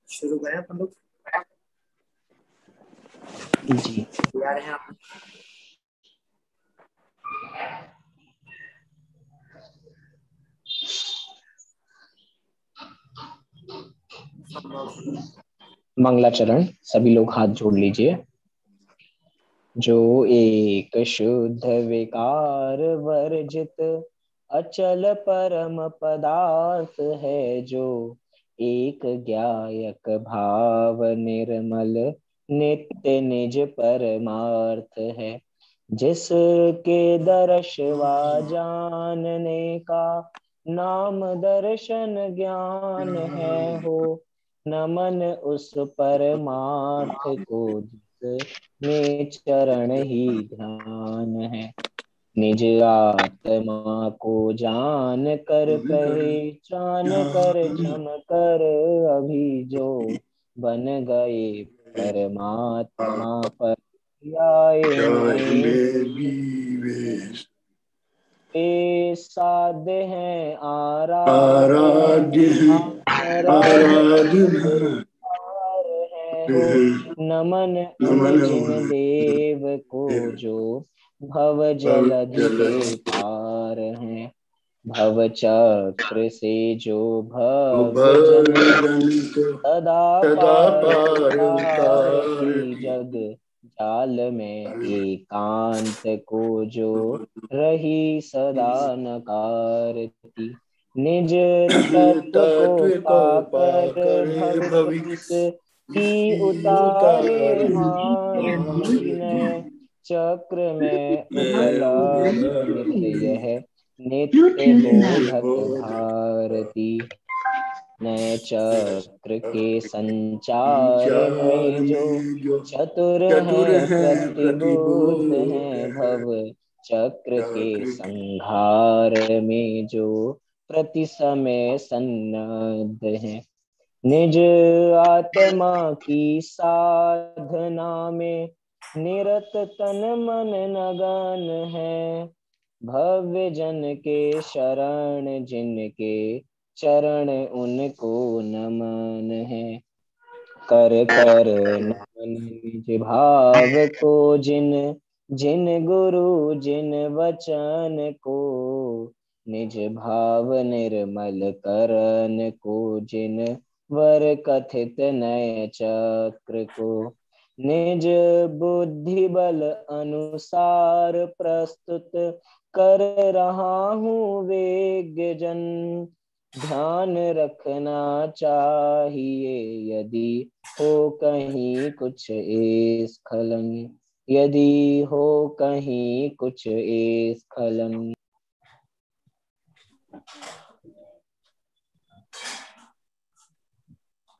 शुरू करें अपन लोग। जी तैयार हैं आप? मंगलाचरण सभी लोग हाथ जोड़ लीजिए। जो एक शुद्ध विकार वर्जित अचल परम पदार्थ है, जो एक ज्ञायक भाव निर्मल नित्य निज परमार्थ है, जिसके दर्शवा जानने का नाम दर्शन ज्ञान है हो। नमन उस परमार्थ को में चरण ही ध्यान है। निज आत्मा को जान कर पहचान कर जम कर अभी जो बन गए परमात्मा पर आए में वे साध्य हैं आराध्य आराध्य है हो। नमन उन जिन देव को जो भव जलधि के पार हैं, भव चक्र से जो भव्य जन को सदा पार उतारती, जग जाल में एकांत को जो रही सदा नकारती, निज तत्व को पाकर भविष्य ही उतारे हानि नए चक्र में उपलब्ध नित्य यह नित्य बोधक भारती। नए चक्र के संचार में जो चतुर हैं प्रतिबुद्ध हैं, भव चक्र के संहार में जो प्रति समय सन्नद्ध हैं, निज आत्मा की साधना में निरत तन मन नगन है, भव्य जन के शरण जिनके चरण उनको नमन है। कर कर नमन निज भाव को जिन जिन गुरु जिन वचन को, निज भाव निर्मल करन को जिन वर कथित नए चक्र को, निज बुद्धि बल अनुसार प्रस्तुत कर रहा हूँ वेग जन। ध्यान रखना चाहिए यदि हो कहीं कुछ स्खलन, यदि हो कहीं कुछ स्खलन।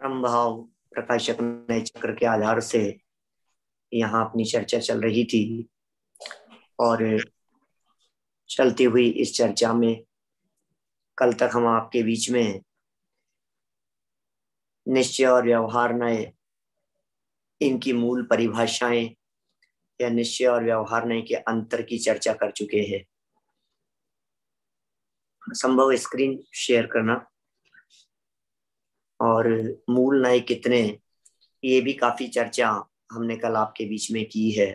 ब्रह्मभाव प्रकाशक नए चक्र के आधार से यहाँ अपनी चर्चा चल रही थी, और चलती हुई इस चर्चा में कल तक हम आपके बीच में निश्चय और व्यवहार नय, इनकी मूल परिभाषाएं या निश्चय और व्यवहार नय के अंतर की चर्चा कर चुके हैं। संभव स्क्रीन शेयर करना, और मूल नय कितने, ये भी काफी चर्चा हमने कल आपके बीच में की है।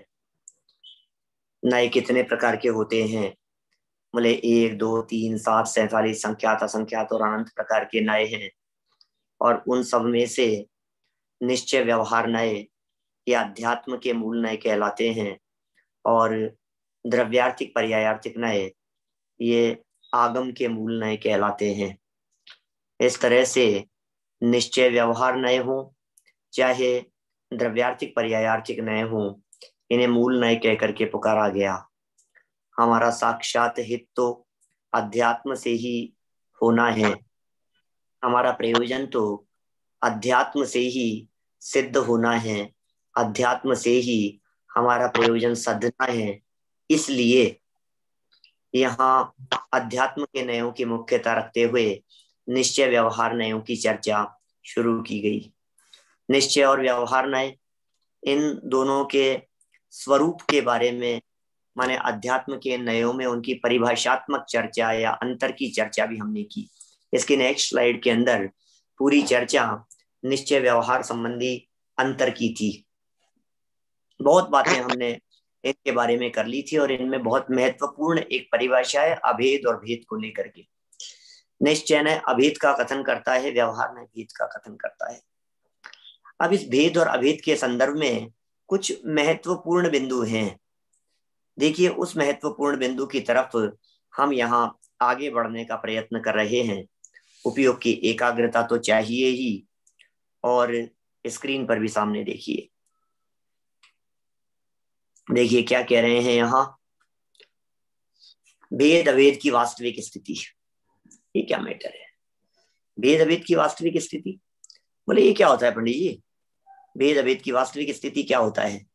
नय कितने प्रकार के होते हैं, बोले 1 2 3 7 47 संख्यात असंख्यात और अनंत प्रकार के नय हैं, और उन सब में से निश्चय व्यवहार नय ये अध्यात्म के मूल नय कहलाते हैं, और द्रव्यार्थिक पर्यायार्थिक नय ये आगम के मूल नय कहलाते हैं। इस तरह से निश्चय व्यवहार नय हो चाहे द्रव्यार्थिक पर्यायार्थिक नय हो, इन्हें मूल नय कह करके पुकारा गया। हमारा साक्षात हित तो अध्यात्म से ही होना है, हमारा प्रयोजन तो अध्यात्म से ही सिद्ध होना है, अध्यात्म से ही हमारा प्रयोजन साधना है। इसलिए यहाँ अध्यात्म के नयों की मुख्यता रखते हुए निश्चय व्यवहार नयों की चर्चा शुरू की गई। निश्चय और व्यवहार नय, इन दोनों के स्वरूप के बारे में, माने अध्यात्म के नयों में उनकी परिभाषात्मक चर्चा या अंतर की चर्चा भी हमने की। इसके नेक्स्ट स्लाइड के अंदर पूरी चर्चा निश्चय व्यवहार संबंधी अंतर की थी। बहुत बातें हमने इनके बारे में कर ली थी और इनमें बहुत महत्वपूर्ण एक परिभाषा है अभेद और भेद को लेकर के। निश्चय ने अभेद का कथन करता है, व्यवहार ने भेद का कथन करता है। अब इस भेद और अभेद के संदर्भ में कुछ महत्वपूर्ण बिंदु हैं। देखिए, उस महत्वपूर्ण बिंदु की तरफ हम यहाँ आगे बढ़ने का प्रयत्न कर रहे हैं। उपयोग की एकाग्रता तो चाहिए ही, और स्क्रीन पर भी सामने देखिए। देखिए क्या कह रहे हैं यहाँ, भेद अभेद की वास्तविक स्थिति। ये क्या मैटर है, भेद अभेद की वास्तविक स्थिति? बोले ये क्या होता है पंडित जी, भेद अभेद की वास्तविक स्थिति क्या होता है?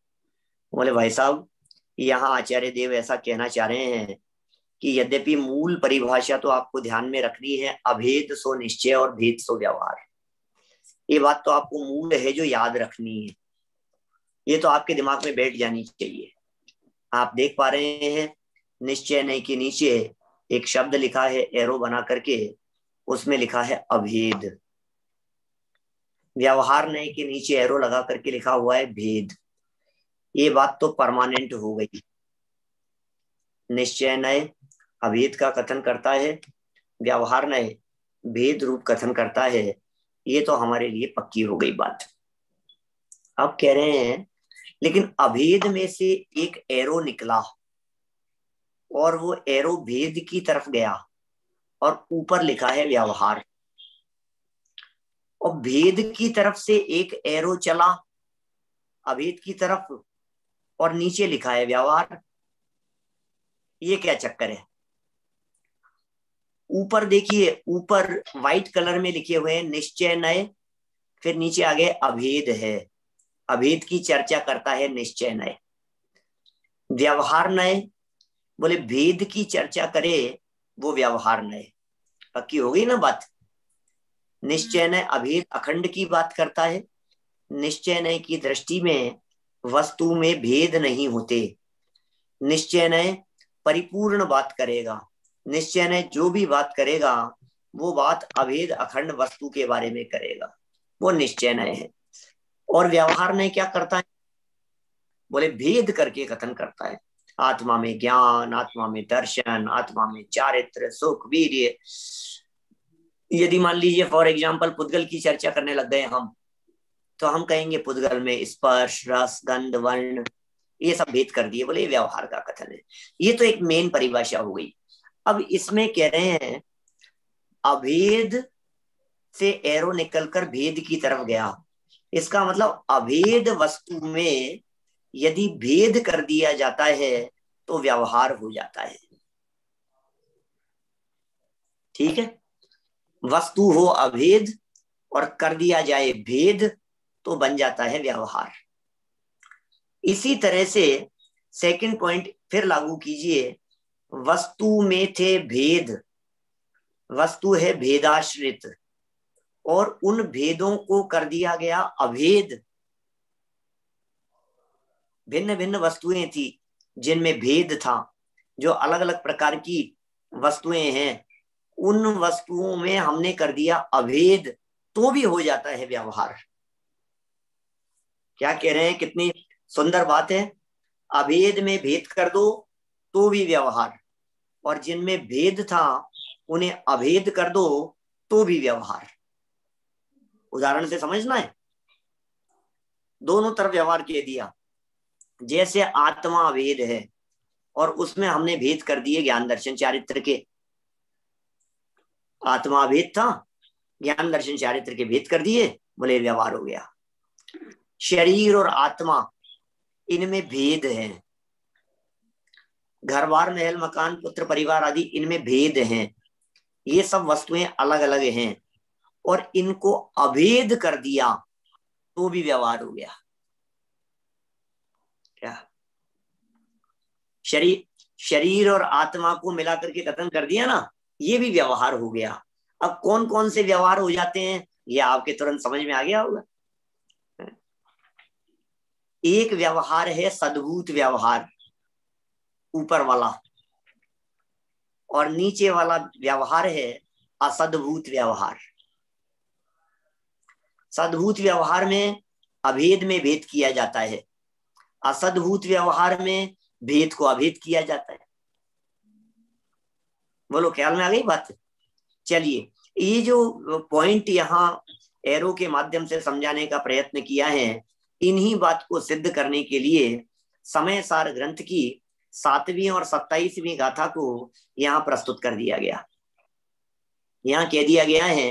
बोले भाई साहब, यहाँ आचार्य देव ऐसा कहना चाह रहे हैं कि यद्यपि मूल परिभाषा तो आपको ध्यान में रखनी है, अभेद सो निश्चय और भेद सो व्यवहार। ये बात तो आपको मूल है जो याद रखनी है, ये तो आपके दिमाग में बैठ जानी चाहिए। आप देख पा रहे हैं निश्चय नहीं के नीचे एक शब्द लिखा है एरो बना करके, उसमें लिखा है अभेद। व्यवहार नहीं के नीचे एरो लगा करके लिखा हुआ है भेद। ये बात तो परमानेंट हो गई। निश्चय नए अभेद का कथन करता है, व्यवहार नए भेद रूप कथन करता है। ये तो हमारे लिए पक्की हो गई बात। अब कह रहे हैं लेकिन अभेद में से एक एरो निकला और वो एरो भेद की तरफ गया और ऊपर लिखा है व्यवहार, और भेद की तरफ से एक एरो चला अभेद की तरफ और नीचे लिखा है व्यवहार। ये क्या चक्कर है? ऊपर देखिए, ऊपर व्हाइट कलर में लिखे हुए हैं निश्चय नए, फिर नीचे आगे अभेद है, अभेद की चर्चा करता है निश्चय नए। व्यवहार नए, बोले भेद की चर्चा करे वो व्यवहार नए। पक्की हो गई ना बात। निश्चय नए अभेद अखंड की बात करता है, निश्चय नए की दृष्टि में वस्तु में भेद नहीं होते। निश्चय नए परिपूर्ण बात करेगा, निश्चय नए जो भी बात करेगा वो बात अभेद अखंड वस्तु के बारे में करेगा, वो निश्चय नए है। और व्यवहार नए क्या करता है? बोले भेद करके कथन करता है। आत्मा में ज्ञान, आत्मा में दर्शन, आत्मा में चारित्र सुख वीर्य। यदि मान लीजिए फॉर एग्जाम्पल पुद्गल की चर्चा करने लग गए हम, तो हम कहेंगे पुद्गल में स्पर्श रस गंध वर्ण ये सब भेद कर दिए, बोले ये व्यवहार का कथन है। ये तो एक मेन परिभाषा हो गई। अब इसमें कह रहे हैं अभेद से एरो निकलकर भेद की तरफ गया, इसका मतलब अभेद वस्तु में यदि भेद कर दिया जाता है तो व्यवहार हो जाता है। ठीक है, वस्तु हो अभेद और कर दिया जाए भेद तो बन जाता है व्यवहार। इसी तरह से सेकंड पॉइंट फिर लागू कीजिए, वस्तु में थे भेद, वस्तु है भेदाश्रित और उन भेदों को कर दिया गया अभेद। भिन्न भिन्न वस्तुएं थी जिनमें भेद था, जो अलग अलग प्रकार की वस्तुएं हैं, उन वस्तुओं में हमने कर दिया अभेद तो भी हो जाता है व्यवहार। क्या कह रहे हैं, कितनी सुंदर बात है। अभेद में भेद कर दो तो भी व्यवहार, और जिनमें भेद था उन्हें अभेद कर दो तो भी व्यवहार। उदाहरण से समझना है, दोनों तरफ व्यवहार कह दिया। जैसे आत्मा अभेद है और उसमें हमने भेद कर दिए ज्ञान दर्शन चारित्र के। आत्मा भेद था, ज्ञान दर्शन चारित्र के भेद कर दिए, बोले व्यवहार हो गया। शरीर और आत्मा इनमें भेद है, घर बार महल मकान पुत्र परिवार आदि इनमें भेद हैं, ये सब वस्तुएं अलग अलग हैं और इनको अभेद कर दिया तो भी व्यवहार हो गया। क्या शरीर और आत्मा को मिलाकर के कथन कर दिया ना, ये भी व्यवहार हो गया। अब कौन कौन से व्यवहार हो जाते हैं ये आपके तुरंत समझ में आ गया होगा। एक व्यवहार है सद्भूत व्यवहार, ऊपर वाला, और नीचे वाला व्यवहार है असद्भूत व्यवहार। सद्भूत व्यवहार में अभेद में भेद किया जाता है, असद्भूत व्यवहार में भेद को अभेद किया जाता है। बोलो ख्याल में आ गई बात? चलिए, ये जो पॉइंट यहाँ एरो के माध्यम से समझाने का प्रयत्न किया है, इन्हीं बात को सिद्ध करने के लिए समय सार ग्रंथ की 7वीं और 27वीं गाथा को यहाँ प्रस्तुत कर दिया गया। यहाँ कह दिया गया है,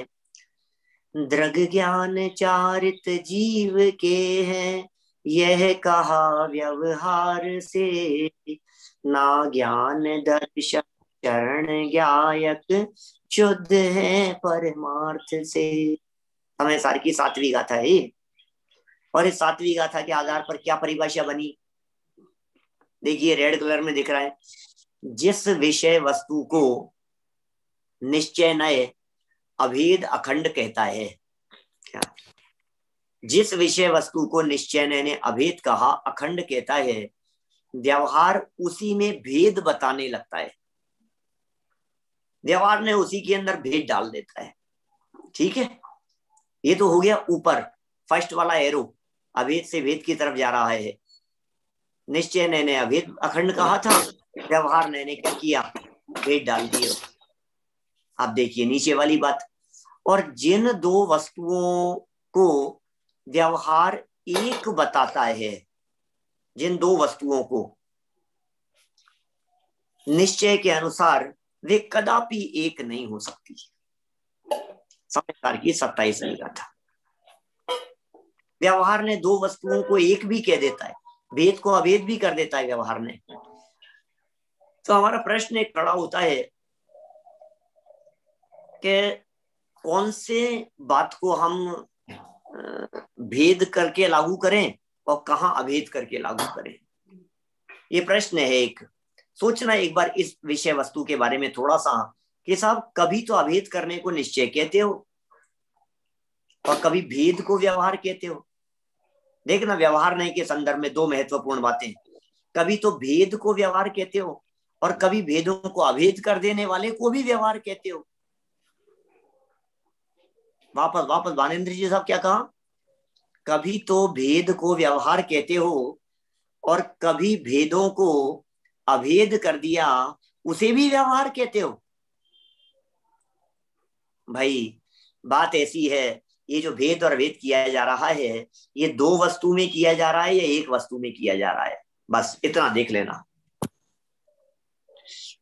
दृग ज्ञान चारित जीव के हैं, यह कहा व्यवहार से, ना ज्ञान दर्शन चरण ज्ञायक, शुद्ध है परमार्थ से। समय सार की 7वीं गाथा है, और इस 7वीं गाथा के आधार पर क्या परिभाषा बनी? देखिए रेड कलर में दिख रहा है, जिस विषय वस्तु को निश्चय नय अभेद अखंड कहता है, क्या जिस विषय वस्तु को निश्चय नय ने अभेद कहा, अखंड कहता है, व्यवहार उसी में भेद बताने लगता है। व्यवहार ने उसी के अंदर भेद डाल देता है। ठीक है, ये तो हो गया ऊपर फर्स्ट वाला एरो, अभेद से भेद की तरफ जा रहा है। निश्चय ने अभेद अखंड कहा था, व्यवहार ने क्या किया, भेद डाल दिया। आप देखिए नीचे वाली बात, और जिन दो वस्तुओं को व्यवहार एक बताता है, जिन दो वस्तुओं को निश्चय के अनुसार वे कदापि एक नहीं हो सकती। समय सार की 27वीं गाथा। व्यवहार ने दो वस्तुओं को एक भी कह देता है, भेद को अभेद भी कर देता है व्यवहार ने। तो हमारा प्रश्न एक खड़ा होता है कि कौन से बात को हम भेद करके लागू करें और कहाँ अभेद करके लागू करें, ये प्रश्न है। एक सोचना एक बार इस विषय वस्तु के बारे में थोड़ा सा, कि साहब कभी तो अभेद करने को निश्चय कहते हो और कभी भेद को व्यवहार कहते हो। देखना व्यवहार नहीं के संदर्भ में दो महत्वपूर्ण बातें, कभी तो भेद को व्यवहार कहते हो और कभी भेदों को अभेद कर देने वाले को भी व्यवहार कहते हो। वापस भानेन्द्र जी साहब क्या कहा, कभी तो भेद को व्यवहार कहते हो और कभी भेदों को अभेद कर दिया उसे भी व्यवहार कहते हो। भाई बात ऐसी है, ये जो भेद और अभेद किया जा रहा है, ये दो वस्तु में किया जा रहा है या एक वस्तु में किया जा रहा है, बस इतना देख लेना।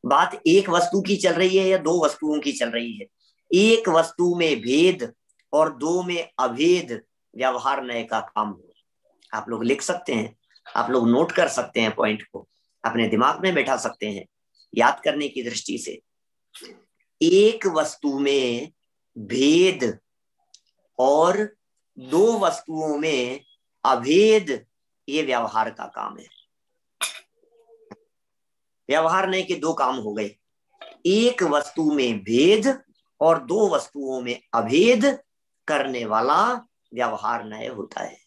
बात एक वस्तु की चल रही है या दो वस्तुओं की चल रही है? एक वस्तु में भेद और दो में अभेद व्यवहार नय का काम हो। आप लोग लिख सकते हैं, आप लोग नोट कर सकते हैं, पॉइंट को अपने दिमाग में बैठा सकते हैं याद करने की दृष्टि से। एक वस्तु में भेद और दो वस्तुओं में अभेद, ये व्यवहार का काम है। व्यवहार नय के दो काम हो गए, एक वस्तु में भेद और दो वस्तुओं में अभेद करने वाला व्यवहार नय होता है।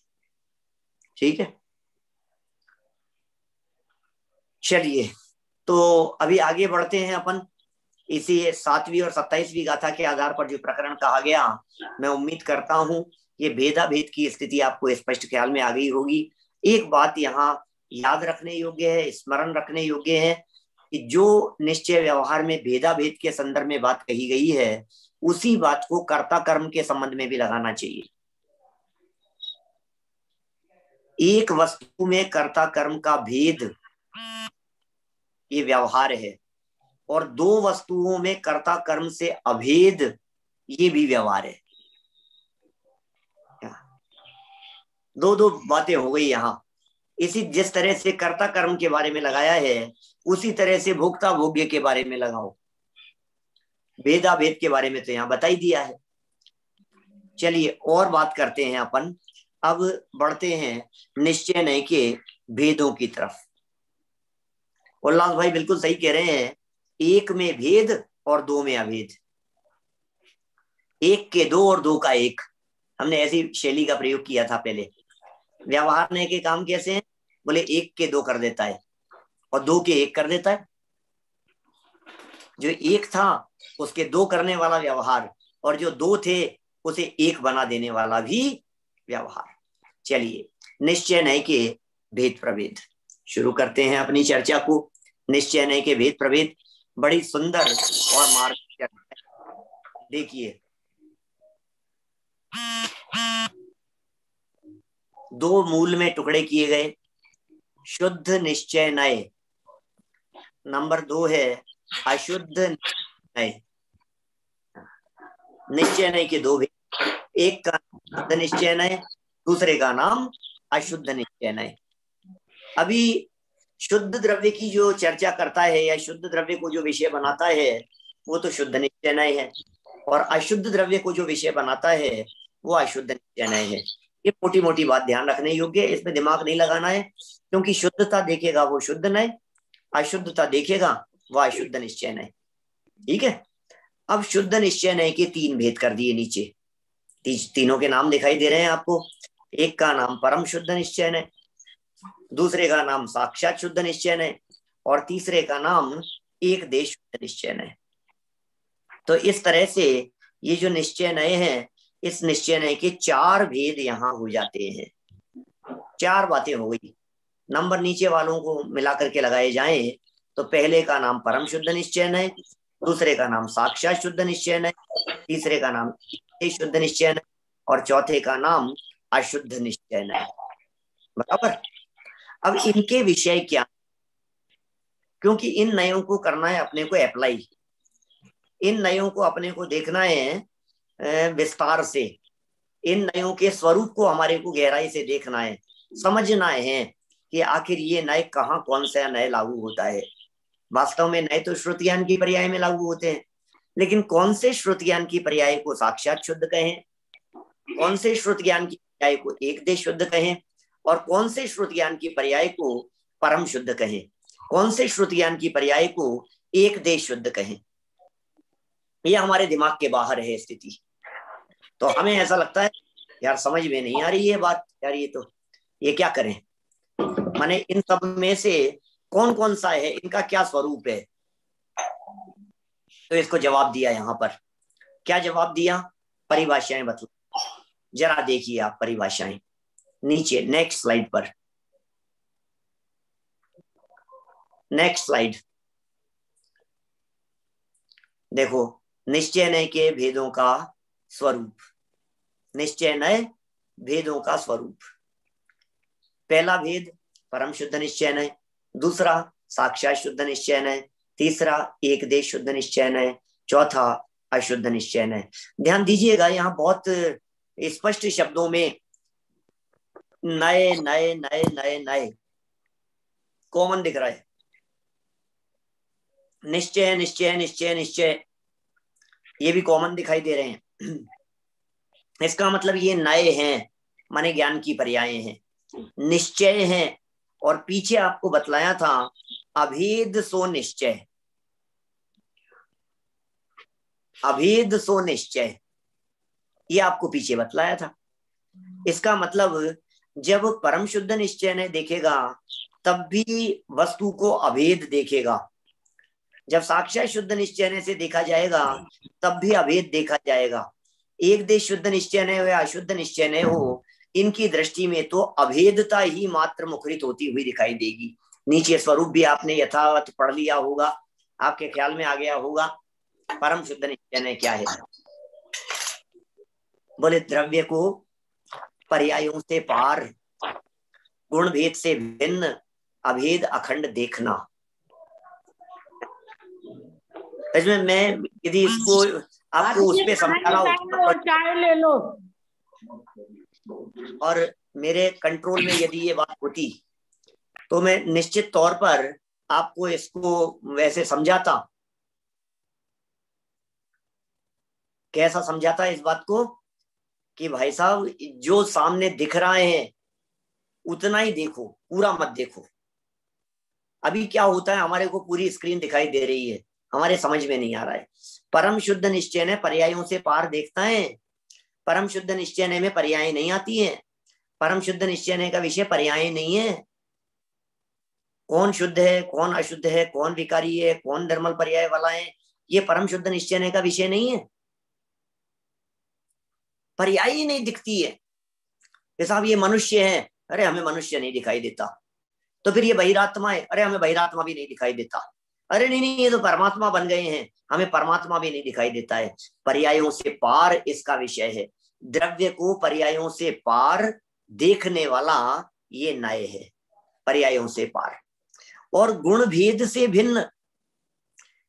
ठीक है, चलिए तो अभी आगे बढ़ते हैं अपन। इसी 7वीं और 27वीं गाथा के आधार पर जो प्रकरण कहा गया, मैं उम्मीद करता हूं ये भेदा भेद की स्थिति आपको स्पष्ट ख्याल में आ गई होगी। एक बात यहाँ याद रखने योग्य है, स्मरण रखने योग्य है, कि जो निश्चय व्यवहार में भेदा भेद के संदर्भ में बात कही गई है, उसी बात को कर्ता कर्म के संबंध में भी लगाना चाहिए। एक वस्तु में कर्ता कर्म का भेद ये व्यवहार है, और दो वस्तुओं में कर्ता कर्म से अभेद ये भी व्यवहार है। दो दो बातें हो गई यहाँ। इसी जिस तरह से कर्ता कर्म के बारे में लगाया है, उसी तरह से भोक्ता भोग्य के बारे में लगाओ। भेदा भेद के बारे में तो यहाँ बता ही दिया है। चलिए और बात करते हैं अपन, अब बढ़ते हैं निश्चय नय के भेदों की तरफ। उल्लास भाई बिल्कुल सही कह रहे हैं, एक में भेद और दो में अभेद, एक के दो और दो का एक, हमने ऐसी शैली का प्रयोग किया था पहले। व्यवहार नय के काम कैसे हैं? बोले एक के दो कर देता है और दो के एक कर देता है। जो एक था उसके दो करने वाला व्यवहार, और जो दो थे उसे एक बना देने वाला भी व्यवहार। चलिए निश्चय नय के भेद प्रभेद शुरू करते हैं अपनी चर्चा को। निश्चय नय के भेद प्रभेद बड़ी सुंदर और मार्ग। देखिए दो मूल में टुकड़े किए गए, शुद्ध निश्चय नय, नंबर 2 है अशुद्ध नय। निश्चय नय के दो भेद, एक का शुद्ध निश्चय नय, दूसरे का नाम अशुद्ध निश्चय नय। अभी शुद्ध द्रव्य की जो चर्चा करता है या शुद्ध द्रव्य को जो विषय बनाता है वो तो शुद्ध निश्चय नय है, और अशुद्ध द्रव्य को जो विषय बनाता है वो अशुद्ध निश्चय नय है। ये मोटी मोटी बात ध्यान रखने योग्य है, इसमें दिमाग नहीं लगाना है, क्योंकि शुद्धता देखेगा वो शुद्ध नय, अशुद्धता देखेगा वह अशुद्ध निश्चय नय। ठीक है। अब शुद्ध निश्चय नय के 3 भेद कर दिए नीचे, तीनों के नाम दिखाई दे रहे हैं आपको। एक का नाम परम शुद्ध निश्चय नय, दूसरे का नाम साक्षात शुद्ध निश्चय नय, और तीसरे का नाम एक देश शुद्ध निश्चय नय। तो इस तरह से ये जो निश्चय नय है, इस निश्चय नय के 4 भेद यहाँ हो जाते हैं। 4 बातें हो गई। नंबर नीचे वालों को मिला करके लगाए जाएं तो पहले का नाम परम शुद्ध निश्चय नय, दूसरे का नाम साक्षात शुद्ध निश्चय नय, तीसरे का नाम शुद्ध निश्चय नय, और चौथे का नाम अशुद्ध निश्चय नय। बराबर। अब इनके विषय क्या, क्योंकि इन नयों को करना है अपने को अप्लाई, इन नयों को अपने को देखना है विस्तार से, इन नयों के स्वरूप को हमारे को गहराई से देखना है, समझना है कि आखिर ये नय कहाँ कौन सा नय लागू होता है। वास्तव में नय तो श्रुति ज्ञान की पर्याय में लागू होते हैं, लेकिन कौन से श्रुति ज्ञान की पर्याय को साक्षात शुद्ध कहें, कौन से श्रुति ज्ञान की पर्याय को एक देश शुद्ध कहें, और कौन से श्रुति ज्ञान की पर्याय को परम शुद्ध कहें, कौन से श्रुति ज्ञान की पर्याय को एक देश शुद्ध कहें, ये हमारे दिमाग के बाहर है स्थिति। तो हमें ऐसा लगता है यार समझ में नहीं आ रही ये बात, यार ये क्या करें, माने इन सब में से कौन कौन सा है, इनका क्या स्वरूप है। तो इसको जवाब दिया यहाँ पर। क्या जवाब दिया? परिभाषाएं बतला। जरा देखिए आप परिभाषाएं नीचे नेक्स्ट स्लाइड पर, नेक्स्ट स्लाइड देखो। निश्चय नय के भेदों का स्वरूप, निश्चय नय भेदों का स्वरूप। पहला भेद परम शुद्ध निश्चय नय, दूसरा साक्षात शुद्ध निश्चय नय, तीसरा एक देश शुद्ध निश्चय नय, चौथा अशुद्ध निश्चय नय। ध्यान दीजिएगा यहाँ बहुत स्पष्ट शब्दों में नए नए नए नए नए कॉमन दिख रहा है। निश्चय निश्चय निश्चय निश्चय ये भी कॉमन दिखाई दे रहे हैं। इसका मतलब ये नए हैं, माने ज्ञान की पर्याय हैं, निश्चय हैं, और पीछे आपको बतलाया था अभेद सो निश्चय, अभेद सो निश्चय, ये आपको पीछे बतलाया था। इसका मतलब जब परम शुद्ध निश्चय ने देखेगा तब भी वस्तु को अभेद देखेगा, जब साक्षात शुद्ध निश्चय से देखा जाएगा तब भी अभेद देखा जाएगा। एक देश शुद्ध निश्चय हो या अशुद्ध निश्चय हो, इनकी दृष्टि में तो अभेदता ही मात्र मुखरित होती हुई दिखाई देगी। नीचे स्वरूप भी आपने यथावत पढ़ लिया होगा, आपके ख्याल में आ गया होगा। परम शुद्ध निश्चय क्या है? बोले द्रव्य को पर्यायों से पार, गुण भेद से भिन्न, अभेद अखंड देखना। इसमें मैं यदि इसको आपको उस पे समझाना हो, चाय ले लो, और मेरे कंट्रोल में यदि ये बात होती तो मैं निश्चित तौर पर आपको इसको वैसे समझाता। कैसा समझाता इस बात को कि भाई साहब जो सामने दिख रहे हैं उतना ही देखो, पूरा मत देखो। अभी क्या होता है, हमारे को पूरी स्क्रीन दिखाई दे रही है, हमारे समझ में नहीं आ रहा है। परम शुद्ध निश्चय ने पर्यायों से पार देखता है, परम शुद्ध निश्चय में पर्याय नहीं आती है। परम शुद्ध निश्चय का विषय पर्याय नहीं है। कौन शुद्ध है, कौन अशुद्ध है, कौन विकारी है, कौन धर्मल पर्याय वाला है, ये परम शुद्ध निश्चय का विषय नहीं है। पर्याय ही नहीं दिखती है कि साहब ये मनुष्य है, अरे हमें मनुष्य नहीं दिखाई देता। तो फिर ये बहिरात्मा है, अरे हमें बहिरात्मा भी नहीं दिखाई देता। अरे नहीं नहीं, ये तो परमात्मा बन गए हैं, हमें परमात्मा भी नहीं दिखाई देता है। पर्यायों से पार इसका विषय है। द्रव्य को पर्यायों से पार देखने वाला ये नय है, पर्यायों से पार। और गुण भेद से भिन्न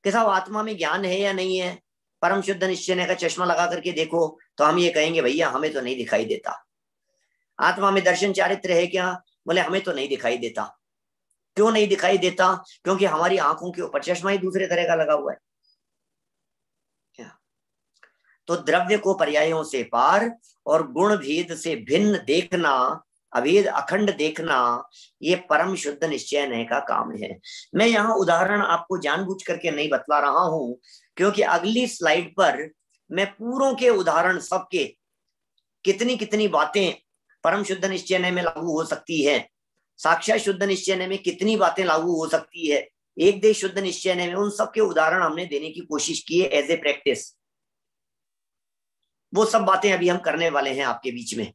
कि साहब आत्मा में ज्ञान है या नहीं है, परम शुद्ध निश्चय का चश्मा लगा करके देखो तो हम ये कहेंगे भैया हमें तो नहीं दिखाई देता। आत्मा में दर्शन चारित्र है क्या, बोले हमें तो नहीं दिखाई देता। क्यों नहीं दिखाई देता, क्योंकि हमारी आंखों के ऊपर चश्मा ही दूसरे तरह का लगा हुआ है। तो द्रव्य को पर्यायों से पार और गुण भेद से भिन्न देखना, अभेद अखंड देखना, ये परम शुद्ध निश्चय का काम है। मैं यहाँ उदाहरण आपको जानबूझ करके नहीं बतला रहा हूं, क्योंकि अगली स्लाइड पर मैं पूरों के उदाहरण सबके कितनी कितनी बातें परम शुद्ध निश्चय में लागू हो सकती है, साक्षात शुद्ध निश्चय में कितनी बातें लागू हो सकती है, एक देश शुद्ध निश्चय में, उन सबके उदाहरण हमने देने की कोशिश की है एज ए प्रैक्टिस। वो सब बातें अभी हम करने वाले हैं आपके बीच में।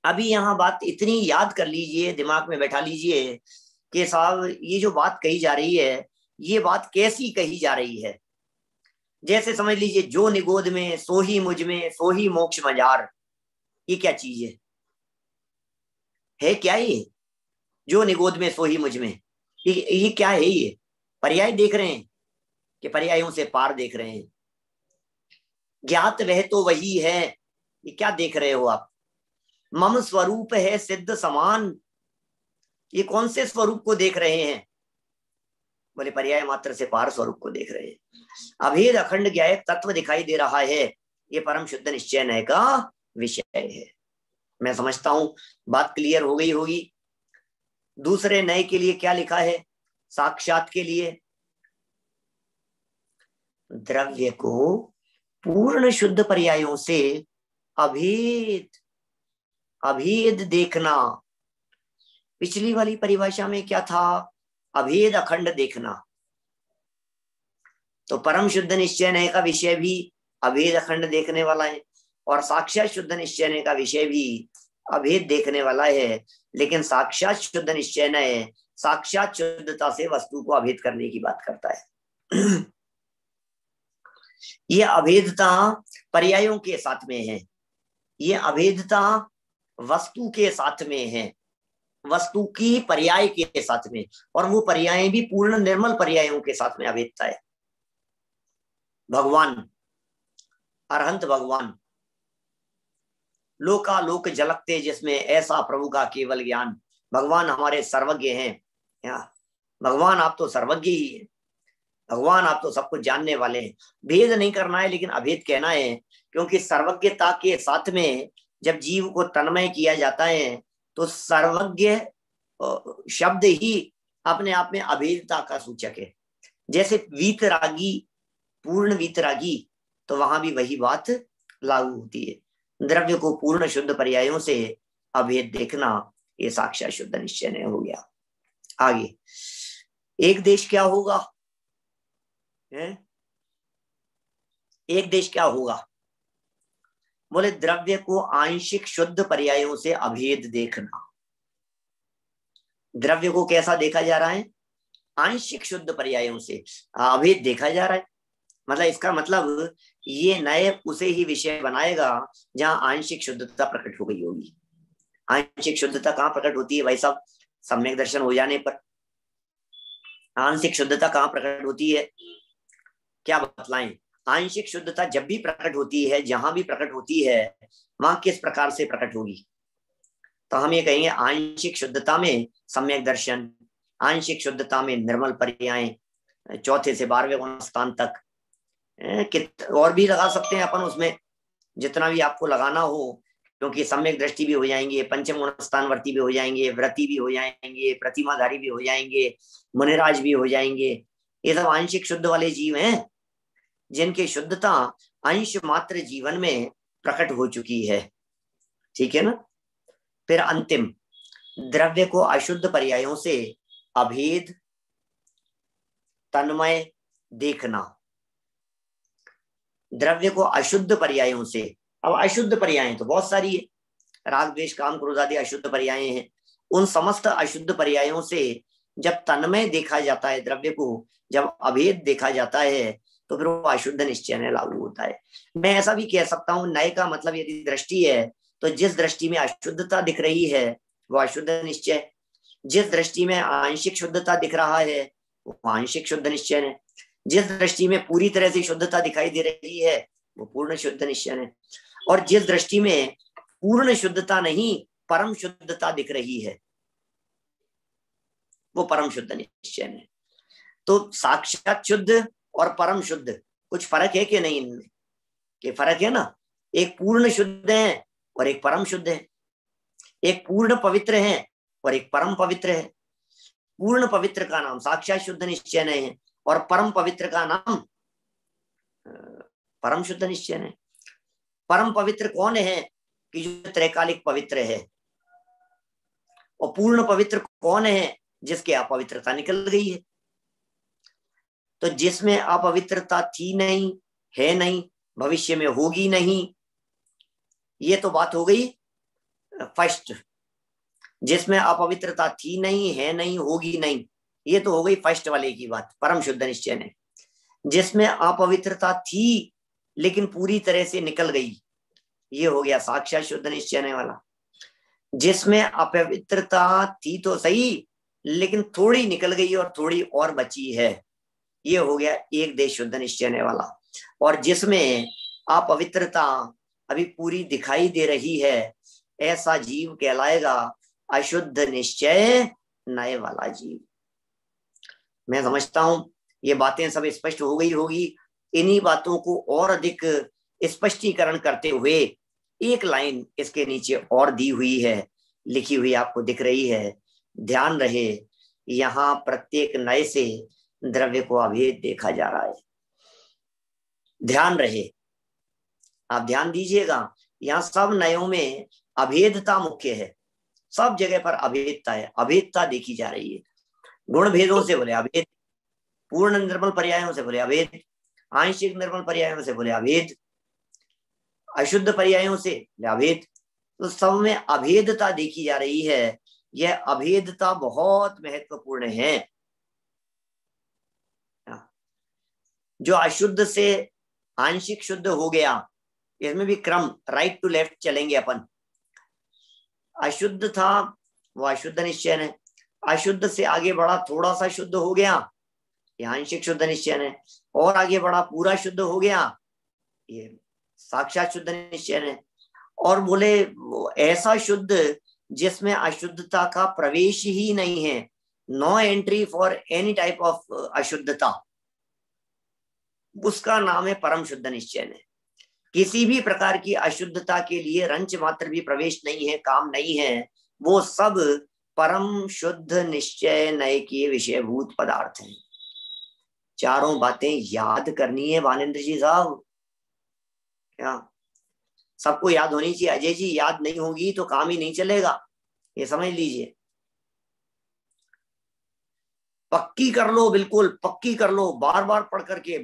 अभी यहाँ बात इतनी याद कर लीजिए, दिमाग में बैठा लीजिए कि साहब ये जो बात कही जा रही है, ये बात कैसी कही जा रही है। जैसे समझ लीजिए, जो निगोद में सो ही मुझ में सो ही मोक्ष मजार, ये क्या चीज है क्या ये? जो निगोद में सो ही मुझ में, ये क्या है? ये पर्याय देख रहे हैं कि पर्यायों से पार देख रहे हैं? ज्ञात वह तो वही है, ये क्या देख रहे हो आप? मम स्वरूप है सिद्ध समान, ये कौन से स्वरूप को देख रहे हैं? बोले पर्याय मात्र से पार स्वरूप को देख रहे हैं। अभेद अखंड ज्ञाय तत्व दिखाई दे रहा है, ये परम शुद्ध निश्चय नय का विषय है। मैं समझता हूं बात क्लियर हो गई होगी। दूसरे नय के लिए क्या लिखा है? साक्षात के लिए द्रव्य को पूर्ण शुद्ध पर्यायों से अभेद अभेद देखना। पिछली वाली परिभाषा में क्या था? अभेद अखंड देखना। तो परम शुद्ध निश्चय का विषय भी अभेद अखंड देखने वाला है, और साक्षात शुद्ध निश्चय का विषय भी अभेद देखने वाला है। लेकिन साक्षात शुद्ध निश्चय साक्षात शुद्धता से वस्तु को अभेद करने की बात करता है। ये अभेदता पर्यायों के साथ में है, ये अभेदता वस्तु के साथ में है, वस्तु की पर्याय के साथ में, और वो पर्याय भी पूर्ण निर्मल पर्यायों के साथ में अभेदता है। भगवान, अरहंत भगवान, लोकालोक झलकते जिसमें ऐसा प्रभु का केवल ज्ञान। भगवान हमारे सर्वज्ञ हैं। भगवान आप तो सर्वज्ञ ही है, भगवान आप तो सब कुछ जानने वाले हैं। भेद नहीं करना है लेकिन अभेद कहना है, क्योंकि सर्वज्ञता के साथ में जब जीव को तन्मय किया जाता है तो सर्वज्ञ शब्द ही अपने आप में अभेदता का सूचक है। जैसे वीतरागी, पूर्ण वीतरागी, तो वहां भी वही बात लागू होती है। द्रव्य को पूर्ण शुद्ध पर्यायों से अभेद देखना, ये साक्षात शुद्ध निश्चय हो गया। आगे एक देश क्या होगा? एक देश क्या होगा? बोले द्रव्य को आंशिक शुद्ध पर्यायों से अभेद देखना। द्रव्य को कैसा देखा जा रहा है? आंशिक शुद्ध पर्यायों से अभेद देखा जा रहा है। मतलब इसका मतलब ये नए उसे ही विषय बनाएगा जहां आंशिक शुद्धता प्रकट हो गई होगी। आंशिक शुद्धता कहां प्रकट होती है भाई साहब? सम्यक दर्शन हो जाने पर। आंशिक शुद्धता कहां प्रकट होती है, क्या बतलाएं? आंशिक शुद्धता जब भी प्रकट होती है, जहां भी प्रकट होती है, वहां किस प्रकार से प्रकट होगी? तो हम ये कहेंगे आंशिक शुद्धता में सम्यक दर्शन, आंशिक शुद्धता में निर्मल पर्याय, चौथे से 12वें स्थान तक, और भी लगा सकते हैं अपन उसमें, जितना भी आपको लगाना हो, क्योंकि सम्यक दृष्टि भी हो जाएंगे, पंचम गुण स्थानवर्ती भी हो जाएंगे, व्रती भी हो जाएंगे, प्रतिमाधारी भी हो जाएंगे, मुनिराज भी हो जाएंगे। ये सब आंशिक शुद्ध वाले जीव हैं जिनकी शुद्धता अंश मात्र जीवन में प्रकट हो चुकी है। ठीक है ना? फिर अंतिम, द्रव्य को अशुद्ध पर्यायों से अभेद तन्मय देखना। द्रव्य को अशुद्ध पर्यायों से अब अशुद्ध पर्याय तो बहुत सारी है, राग द्वेष काम क्रोध आदि अशुद्ध पर्याय हैं। उन समस्त अशुद्ध पर्यायों से जब तन्मय देखा जाता है द्रव्य को, जब अभेद देखा जाता है, तो फिर वो अशुद्ध निश्चय में लागू होता है। मैं ऐसा भी कह सकता हूं, नए का मतलब यदि दृष्टि है तो जिस दृष्टि में अशुद्धता दिख रही है वो अशुद्ध निश्चय, जिस दृष्टि में आंशिक शुद्धता दिख रहा है वो आंशिक शुद्ध निश्चय है, जिस दृष्टि में पूरी तरह से शुद्धता दिखाई दे रही है वो पूर्ण शुद्ध निश्चय है, और जिस दृष्टि में पूर्ण शुद्धता नहीं परम शुद्धता दिख रही है वो परम शुद्ध निश्चय है। तो साक्षात शुद्ध और परम शुद्ध कुछ फर्क है कि नहीं इनमें? कि फर्क है ना, एक पूर्ण शुद्ध है और एक परम शुद्ध है, एक पूर्ण पवित्र है और एक परम पवित्र है। पूर्ण पवित्र का नाम साक्षात शुद्ध निश्चय नहीं है और परम पवित्र का नाम परम शुद्ध निश्चय है। परम पवित्र कौन है? कि जो त्रैकालिक पवित्र है, और पूर्ण पवित्र कौन है? जिसके अपवित्रता निकल गई है। तो जिसमें अपवित्रता थी नहीं, है नहीं, भविष्य में होगी नहीं, ये तो बात हो गई फर्स्ट। जिसमें अपवित्रता थी नहीं, है नहीं, होगी नहीं, ये तो हो गई फर्स्ट वाले की बात, परम शुद्ध निश्चय ने। जिसमें अपवित्रता थी लेकिन पूरी तरह से निकल गई, ये हो गया साक्षात शुद्ध निश्चय वाला। जिसमें अपवित्रता थी तो सही लेकिन थोड़ी निकल गई और थोड़ी और बची है, ये हो गया एक देश शुद्ध निश्चय वाला। और जिसमें अपवित्रता अभी पूरी दिखाई दे रही है, ऐसा जीव कहलाएगा अशुद्ध निश्चय नए वाला जीव। मैं समझता हूं ये बातें सब स्पष्ट हो गई होगी। इन्हीं बातों को और अधिक स्पष्टीकरण करते हुए एक लाइन इसके नीचे और दी हुई है, लिखी हुई आपको दिख रही है। ध्यान रहे, यहाँ प्रत्येक नए से द्रव्य को अभेद देखा जा रहा है। ध्यान रहे, आप ध्यान दीजिएगा, यहाँ सब नयों में अभेदता मुख्य है। सब जगह पर अभेदता है, अभेदता देखी जा रही है। गुण भेदों से बोले अभेद, पूर्ण निर्मल पर्यायों से बोले अभेद, आंशिक निर्मल पर्यायों से बोले अभेद, अशुद्ध पर्यायों से अभेद। तो सब में अभेदता देखी जा रही है। यह अभेदता बहुत महत्वपूर्ण है। जो अशुद्ध से आंशिक शुद्ध हो गया, इसमें भी क्रम राइट टू लेफ्ट चलेंगे अपन। अशुद्ध था वो अशुद्ध निश्चय है, अशुद्ध से आगे बढ़ा थोड़ा सा शुद्ध हो गया, ये आंशिक शुद्ध निश्चय है, और आगे बढ़ा पूरा शुद्ध हो गया, ये साक्षात शुद्ध निश्चय है। और बोले ऐसा शुद्ध जिसमें अशुद्धता का प्रवेश ही नहीं है, no entry for any type of अशुद्धता, उसका नाम है परम शुद्ध निश्चय है। किसी भी प्रकार की अशुद्धता के लिए रंच मात्र भी प्रवेश नहीं है, काम नहीं है, वो सब परम शुद्ध निश्चय नए के विषयभूत पदार्थ हैं। चारों बातें याद करनी है बानेन्द्र जी साहब, क्या सबको याद होनी चाहिए। अजय जी याद नहीं होगी तो काम ही नहीं चलेगा, ये समझ लीजिए। पक्की कर लो, बिल्कुल पक्की कर लो, बार बार पढ़ करके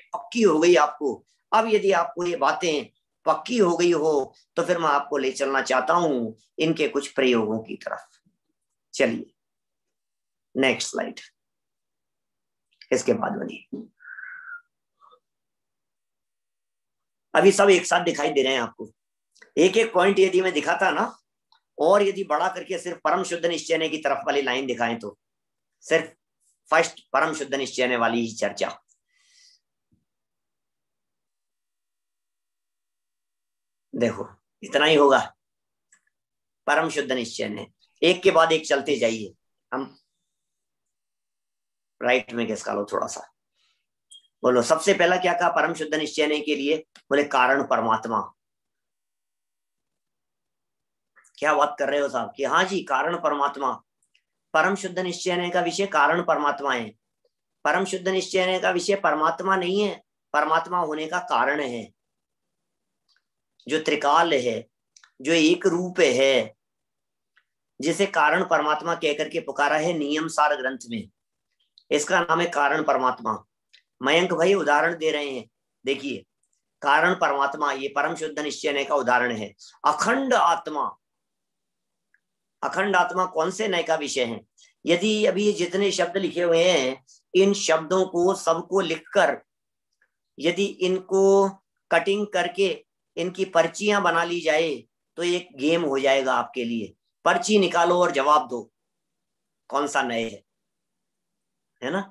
पक्की हो गई आपको। अब यदि आपको ये बातें पक्की हो गई हो तो फिर मैं आपको ले चलना चाहता हूं इनके कुछ प्रयोगों की तरफ। चलिए नेक्स्ट स्लाइड, इसके बाद बनी। अभी सब एक साथ दिखाई दे रहे हैं आपको। एक एक पॉइंट यदि मैं दिखाता ना, और यदि बड़ा करके सिर्फ परम शुद्ध निश्चय की तरफ वाली लाइन दिखाएं, तो सिर्फ फर्स्ट परम शुद्ध निश्चय वाली ही चर्चा। देखो इतना ही होगा परम शुद्ध निश्चय ने, एक के बाद एक चलते जाइए। हम राइट में किसका लो थोड़ा सा बोलो। सबसे पहला क्या कहा परम शुद्ध निश्चय के लिए? बोले कारण परमात्मा। क्या बात कर रहे हो साहब? कि हाँ जी कारण परमात्मा। परम शुद्ध निश्चय का विषय कारण परमात्मा है। परम शुद्ध निश्चय का विषय परमात्मा नहीं है, परमात्मा होने का कारण है, जो त्रिकाल है, जो एक रूप है, जिसे कारण परमात्मा कहकर के पुकारा है नियम सार ग्रंथ में। इसका नाम है कारण परमात्मा। मयंक भाई उदाहरण दे रहे हैं, देखिए कारण परमात्मा, ये परम शुद्ध निश्चय नय का उदाहरण है। अखंड आत्मा, अखंड आत्मा कौन से नय का विषय है? यदि अभी जितने शब्द लिखे हुए हैं, इन शब्दों को सबको लिखकर यदि इनको कटिंग करके इनकी पर्चियां बना ली जाए तो एक गेम हो जाएगा आपके लिए। पर्ची निकालो और जवाब दो कौन सा नय है ना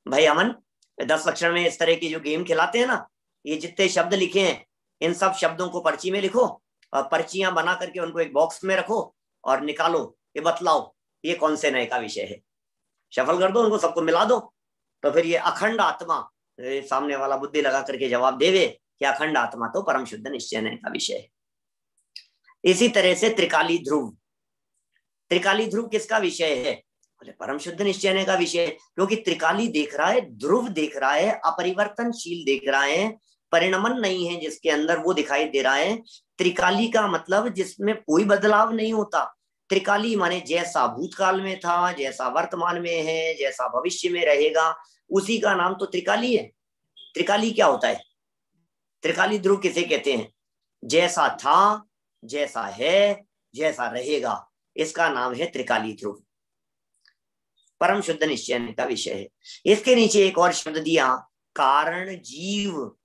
भाई अमन? 10 लक्षण में इस तरह की जो गेम खिलाते हैं ना, ये जितने शब्द लिखे हैं इन सब शब्दों को पर्ची में लिखो और पर्चियां बना करके उनको एक बॉक्स में रखो और निकालो, ये बतलाओ ये कौन से नय का विषय है। शफल कर दो उनको, सबको मिला दो, तो फिर ये अखंड आत्मा, सामने वाला बुद्धि लगा करके जवाब देवे कि अखंड आत्मा तो परम शुद्ध निश्चय नय का विषय है। इसी तरह से त्रिकाली ध्रुव, त्रिकाली ध्रुव किसका विषय है? बोले परम शुद्ध निश्चय नय का विषय है, क्योंकि त्रिकाली देख रहा है, ध्रुव देख रहा है, अपरिवर्तनशील देख रहा है, परिणमन नहीं है जिसके अंदर, वो दिखाई दे रहा है। त्रिकाली का मतलब जिसमें कोई बदलाव नहीं होता। त्रिकाली माने जैसा भूतकाल में था, जैसा वर्तमान में है, जैसा भविष्य में रहेगा, उसी का नाम तो त्रिकाली है। त्रिकाली क्या होता है? त्रिकाली ध्रुव किसे कहते हैं? जैसा था, जैसा है, जैसा रहेगा, इसका नाम है त्रिकाली ध्रुव। परम शुद्ध निश्चय का विषय है। इसके नीचे एक और शब्द दिया, कारण जीव।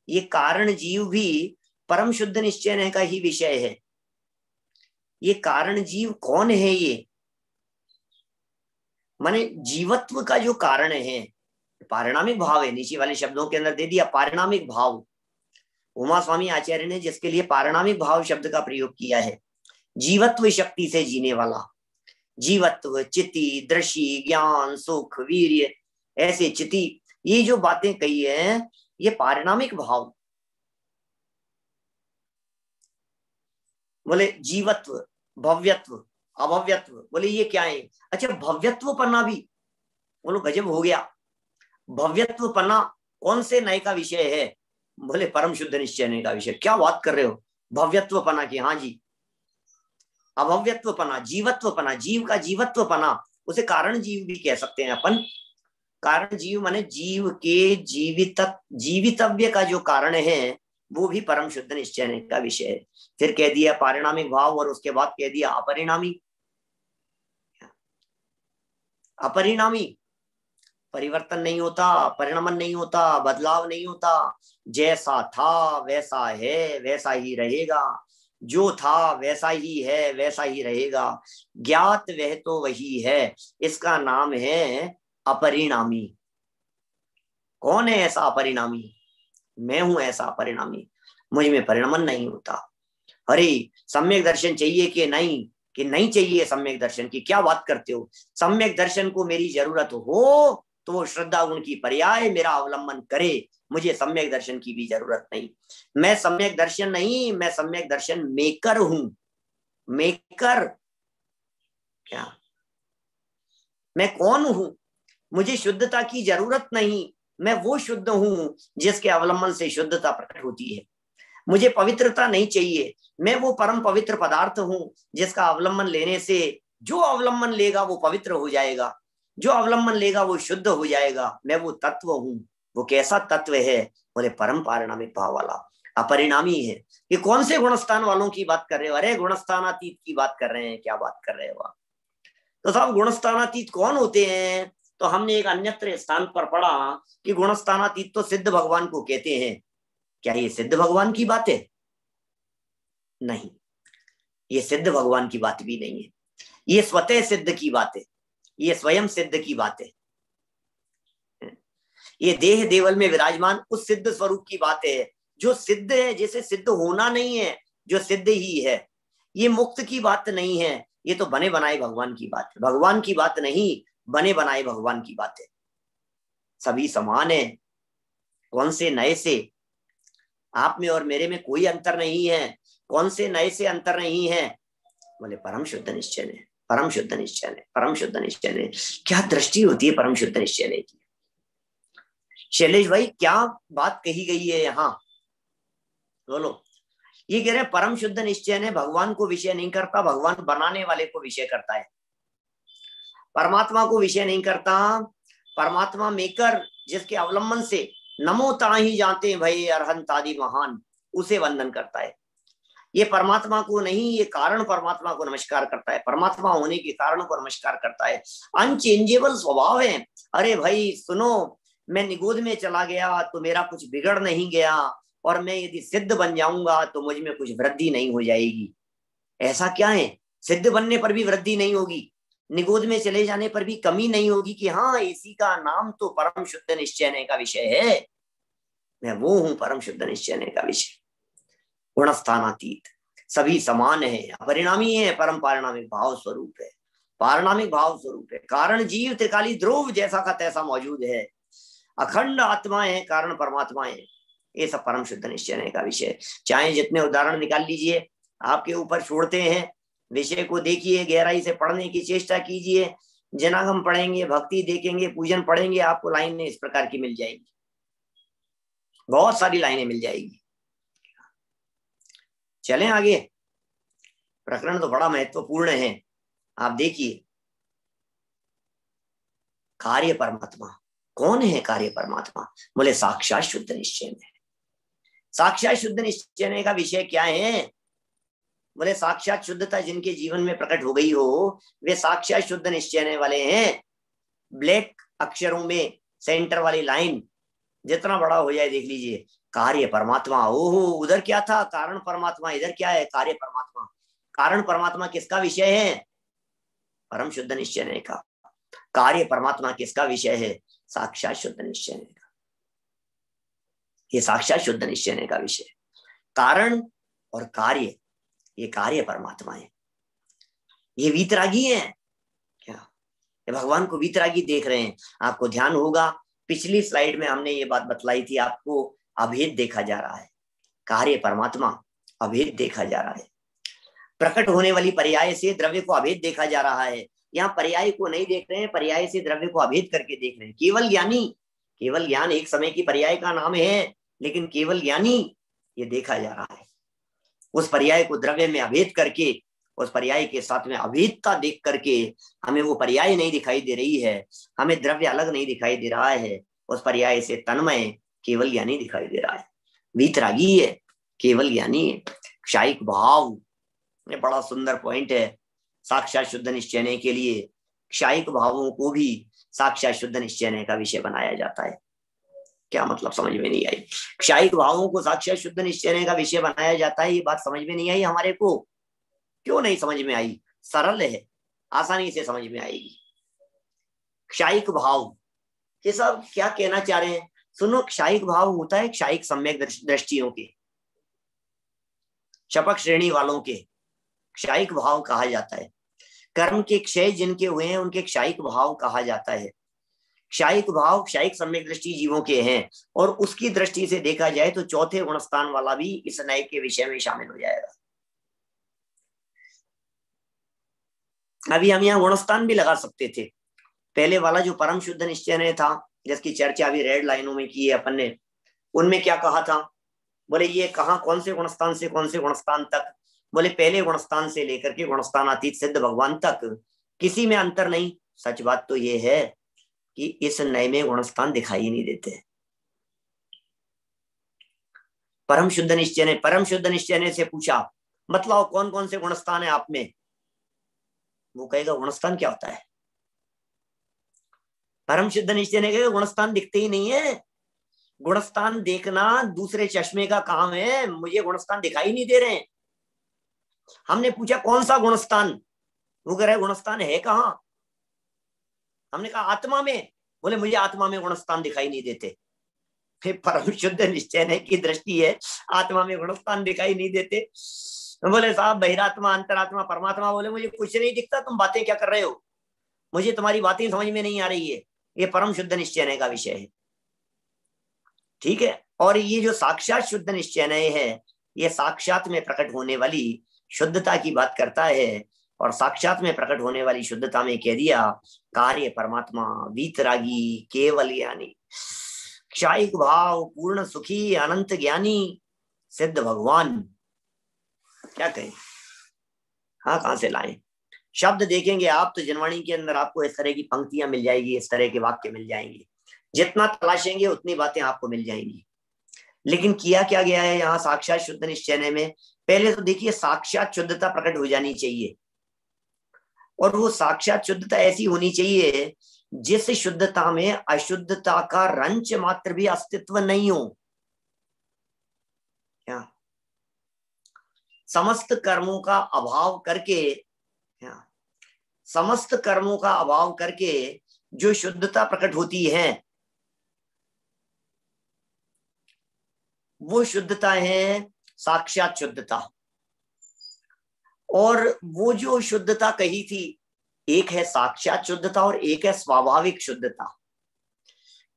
ये कारण जीव भी परम शुद्ध निश्चय का ही विषय है। ये कारण जीव कौन है? ये माने जीवत्व का जो कारण है, पारिणामिक भाव है। नीचे वाले शब्दों के अंदर दे दिया पारिणामिक भाव। उमा स्वामी आचार्य ने जिसके लिए पारिणामिक भाव शब्द का प्रयोग किया है, जीवत्व शक्ति से जीने वाला, जीवत्व, चिति, दृष्टि, ज्ञान, सुख, वीर्य, ऐसे चिति, ये जो बातें कही है ये पारिणामिक भाव। बोले जीवत्व, भव्यत्व, अभव्यत्व, बोले ये क्या है? अच्छा भव्यत्व पन्ना भी, बोलो गजब हो गया। भव्यत्व पन्ना कौन से नय का विषय है? बोले परम शुद्ध निश्चय नय का विषय। क्या बात कर रहे हो? भव्यत्व पन्ना की? हाँ जी। अभव्यत्व पना, जीवत्व पना, जीव का जीवत्व पना, उसे कारण जीव भी कह सकते हैं अपन। कारण जीव माने जीव के जीवितव्य का जो कारण है वो भी परम शुद्ध निश्चय का विषय है। फिर कह दिया पारिणामिक भाव और उसके बाद कह दिया अपरिणामी। अपरिणामी, परिवर्तन नहीं होता, परिणमन नहीं होता, बदलाव नहीं होता, जैसा था वैसा है वैसा ही रहेगा, जो था वैसा ही है वैसा ही रहेगा, ज्ञात वह तो वही है, इसका नाम है अपरिणामी। कौन है ऐसा अपरिणामी? मैं हूं ऐसा अपरिणामी, मुझ में परिणमन नहीं होता। अरे सम्यक दर्शन चाहिए कि नहीं? कि नहीं चाहिए सम्यक दर्शन की? क्या बात करते हो? सम्यक दर्शन को मेरी जरूरत हो तो वो श्रद्धा गुण की पर्याय मेरा अवलंबन करे, मुझे सम्यक दर्शन की भी जरूरत नहीं। मैं सम्यक दर्शन नहीं, मैं सम्यक दर्शन मेकर हूं। मेकर क्या? मैं कौन हूं? मुझे शुद्धता की जरूरत नहीं, मैं वो शुद्ध हूं जिसके अवलंबन से शुद्धता प्रकट होती है। मुझे पवित्रता नहीं चाहिए, मैं वो परम पवित्र पदार्थ हूं जिसका अवलंबन लेने से जो अवलंबन लेगा वो पवित्र हो जाएगा, जो अवलंबन लेगा वो शुद्ध हो जाएगा। मैं वो तत्व हूं। वो कैसा तत्व है? बोले परम पारिणामिक भाव वाला, अपरिणामी है। ये कौन से गुणस्थान वालों की बात कर रहे हो? अरे गुणस्थानातीत की बात कर रहे हैं। क्या बात कर रहे हो आप? तो साहब गुणस्थानातीत कौन होते हैं? तो हमने एक अन्यत्र स्थान पर पढ़ा कि गुणस्थानातीत तो सिद्ध भगवान को कहते हैं। क्या ये सिद्ध भगवान की बात है? नहीं, ये सिद्ध भगवान की बात भी नहीं है। ये स्वतः सिद्ध की बात है, ये स्वयं सिद्ध की बात है। ये देह देवल में विराजमान उस सिद्ध स्वरूप की बात है जो सिद्ध है, जैसे सिद्ध होना नहीं है, जो सिद्ध ही है। ये मुक्त की बात नहीं है, ये तो बने बनाए भगवान की बात है। भगवान की बात नहीं, बने बनाए भगवान की बात है। सभी समान है। कौन से नए से? आप में और मेरे में कोई अंतर नहीं है। कौन से नए से अंतर नहीं है? बोले परम शुद्ध निश्चय ने, परम शुद्ध निश्चय ने, परम शुद्ध निश्चय ने। क्या दृष्टि होती है परम शुद्ध निश्चय ने की? शैलेश भाई क्या बात कही गई है यहाँ? बोलो। ये कह रहे परम शुद्ध निश्चय ने भगवान को विषय नहीं करता, भगवान बनाने वाले को विषय करता है। परमात्मा को विषय नहीं करता। परमात्मा मेकर जिसके अवलंबन से नमो ताहि जाते भय अरहंत आदि महान, उसे वंदन करता है। ये परमात्मा को नहीं, ये कारण परमात्मा को नमस्कार करता है, परमात्मा होने के कारण को नमस्कार करता है। अनचेंजेबल स्वभाव है। अरे भाई सुनो, मैं निगोद में चला गया तो मेरा कुछ बिगड़ नहीं गया, और मैं यदि सिद्ध बन जाऊंगा तो मुझ में कुछ वृद्धि नहीं हो जाएगी। ऐसा क्या है, सिद्ध बनने पर भी वृद्धि नहीं होगी, निगोद में चले जाने पर भी कमी नहीं होगी कि हाँ इसी का नाम तो परम शुद्ध निश्चय का विषय है, मैं वो हूं परम शुद्ध निश्चय का विषय। गुणस्थानातीत, सभी समान है, अपरिणामी है, परम पारिणामिक भाव स्वरूप है, पारिणामिक भाव स्वरूप है। कारण जीव त्रिकाली ध्रुव जैसा का तैसा मौजूद है, अखंड आत्मा है, कारण परमात्मा है। ये सब परम शुद्ध निश्चय का विषय। चाहे जितने उदाहरण निकाल लीजिए, आपके ऊपर छोड़ते हैं, विषय को देखिए, गहराई से पढ़ने की चेष्टा कीजिए, जनागम पढ़ेंगे, भक्ति देखेंगे, पूजन पढ़ेंगे, आपको लाइनें इस प्रकार की मिल जाएंगी, बहुत सारी लाइनें मिल जाएगी। चलें आगे, प्रकरण तो बड़ा महत्वपूर्ण है। आप देखिए, कार्य परमात्मा कौन है? कार्य परमात्मा बोले साक्षात शुद्ध निश्चय में। साक्षात शुद्ध निश्चय का विषय क्या है? बोले साक्षात शुद्धता जिनके जीवन में प्रकट हो गई हो, वे साक्षात शुद्ध निश्चय वाले हैं। ब्लैक अक्षरों में सेंटर वाली लाइन जितना बड़ा हो जाए देख लीजिए, कार्य परमात्मा। ओहो, उधर क्या था? कारण परमात्मा। इधर क्या है? कार्य परमात्मा। कारण परमात्मा किसका विषय है? परम शुद्ध निश्चय का। कार्य परमात्मा किसका विषय है? साक्षात शुद्ध निश्चय का। ये साक्षात शुद्ध निश्चय का विषय। कारण और कार्य, ये कार्य परमात्मा है। ये वीतरागी है क्या? ये भगवान को वीतरागी देख रहे हैं। आपको ध्यान होगा, पिछली स्लाइड में हमने ये बात बतलाई थी आपको, अभेद देखा जा रहा है, कार्य परमात्मा अभेद देखा जा रहा है। प्रकट होने वाली पर्याय से द्रव्य को अभेद देखा जा रहा है। यहाँ पर्याय को नहीं देख रहे हैं, पर्याय से द्रव्य को अभेद करके देख रहे हैं। केवल ज्ञानी, केवल ज्ञान एक समय की पर्याय का नाम है, लेकिन केवल ज्ञानी ये देखा जा रहा है। उस पर्याय को द्रव्य में अभेद करके, उस पर्याय के साथ में अभेदता देख करके हमें वो पर्याय नहीं दिखाई दे रही है, हमें द्रव्य अलग नहीं दिखाई दे रहा है। उस पर्याय से तन्मय केवल ज्ञानी दिखाई दे रहा है, वीतरागी है, केवल ज्ञानी है। क्षायिक भाव, ये बड़ा सुंदर पॉइंट है साक्षात शुद्ध निश्चय के लिए। क्षायिक भावों को भी साक्षात शुद्ध निश्चय का विषय बनाया जाता है। क्या मतलब? समझ में नहीं आई। क्षायिक भावों को साक्षात शुद्ध निश्चय का विषय बनाया जाता है, ये बात समझ में नहीं आई हमारे को। क्यों नहीं समझ में आई? सरल है, आसानी से समझ में आएगी। क्षायिक भाव, ये सब क्या कहना चाह रहे हैं? सुनो, क्षायिक भाव होता है क्षायिक सम्यक दृष्टियों के, शपक श्रेणी वालों के क्षायिक भाव कहा जाता है। कर्म के क्षय जिनके हुए हैं उनके क्षायिक भाव कहा जाता है। क्षायिक भाव क्षायिक सम्यक दृष्टि जीवों के हैं, और उसकी दृष्टि से देखा जाए तो चौथे गुणस्थान वाला भी इस नए के विषय में शामिल हो जाएगा। अभी हम यहाँ गुणस्थान भी लगा सकते थे। पहले वाला जो परम शुद्ध निश्चय था, जिसकी चर्चा अभी रेड लाइनों में की है अपन ने, उनमें क्या कहा था? बोले ये कहा कौन से गुणस्थान से कौन से गुणस्थान तक? बोले पहले गुणस्थान से लेकर के गुणस्थानातीत सिद्ध भगवान तक, किसी में अंतर नहीं। सच बात तो ये है कि इस नए में गुणस्थान दिखाई नहीं देते। परम शुद्ध निश्चय ने से पूछा, मतलब कौन कौन से गुणस्थान है आप में? वो कहेगा गुणस्थान क्या होता है? परम शुद्ध निश्चय ने कहेगा गुणस्थान दिखते ही नहीं है। गुणस्थान देखना दूसरे चश्मे का काम है, मुझे गुणस्थान दिखाई नहीं दे रहे हैं। हमने पूछा कौन सा गुणस्थान? वो कह रहे गुणस्थान है कहाँ? हमने कहा आत्मा में। बोले मुझे आत्मा में गुणस्थान दिखाई नहीं देते। फिर परम शुद्ध निश्चय की दृष्टि है, आत्मा में गुणस्थान दिखाई नहीं देते। बोले साहब बहिरात्मा, अंतरात्मा, परमात्मा, बोले मुझे कुछ नहीं दिखता, तुम बातें क्या कर रहे हो? मुझे तुम्हारी बातें समझ में नहीं आ रही है। ये परम शुद्ध निश्चय का विषय है, ठीक है। और ये जो साक्षात शुद्ध निश्चय है, ये साक्षात में प्रकट होने वाली शुद्धता की बात करता है। और साक्षात में प्रकट होने वाली शुद्धता में कह दिया कार्य परमात्मा, वीतरागी, केवल ज्ञानी, क्षायिक भाव, पूर्ण सुखी, अनंत ज्ञानी, सिद्ध भगवान। क्या कहें? हाँ, कहां से लाएं? शब्द देखेंगे आप तो जनवाणी के अंदर आपको इस तरह की पंक्तियां मिल जाएगी, इस तरह के वाक्य मिल जाएंगे। जितना तलाशेंगे उतनी बातें आपको मिल जाएंगी। लेकिन किया क्या गया है यहाँ साक्षात शुद्ध निश्चय में? पहले तो देखिए साक्षात शुद्धता प्रकट हो जानी चाहिए, और वो साक्षात शुद्धता ऐसी होनी चाहिए जिस शुद्धता में अशुद्धता का रंच मात्र भी अस्तित्व नहीं हो। क्या समस्त कर्मों का अभाव करके, समस्त कर्मों का अभाव करके जो शुद्धता प्रकट होती है वो शुद्धता है साक्षात शुद्धता। और वो जो शुद्धता कही थी, एक है साक्षात शुद्धता और एक है स्वाभाविक शुद्धता।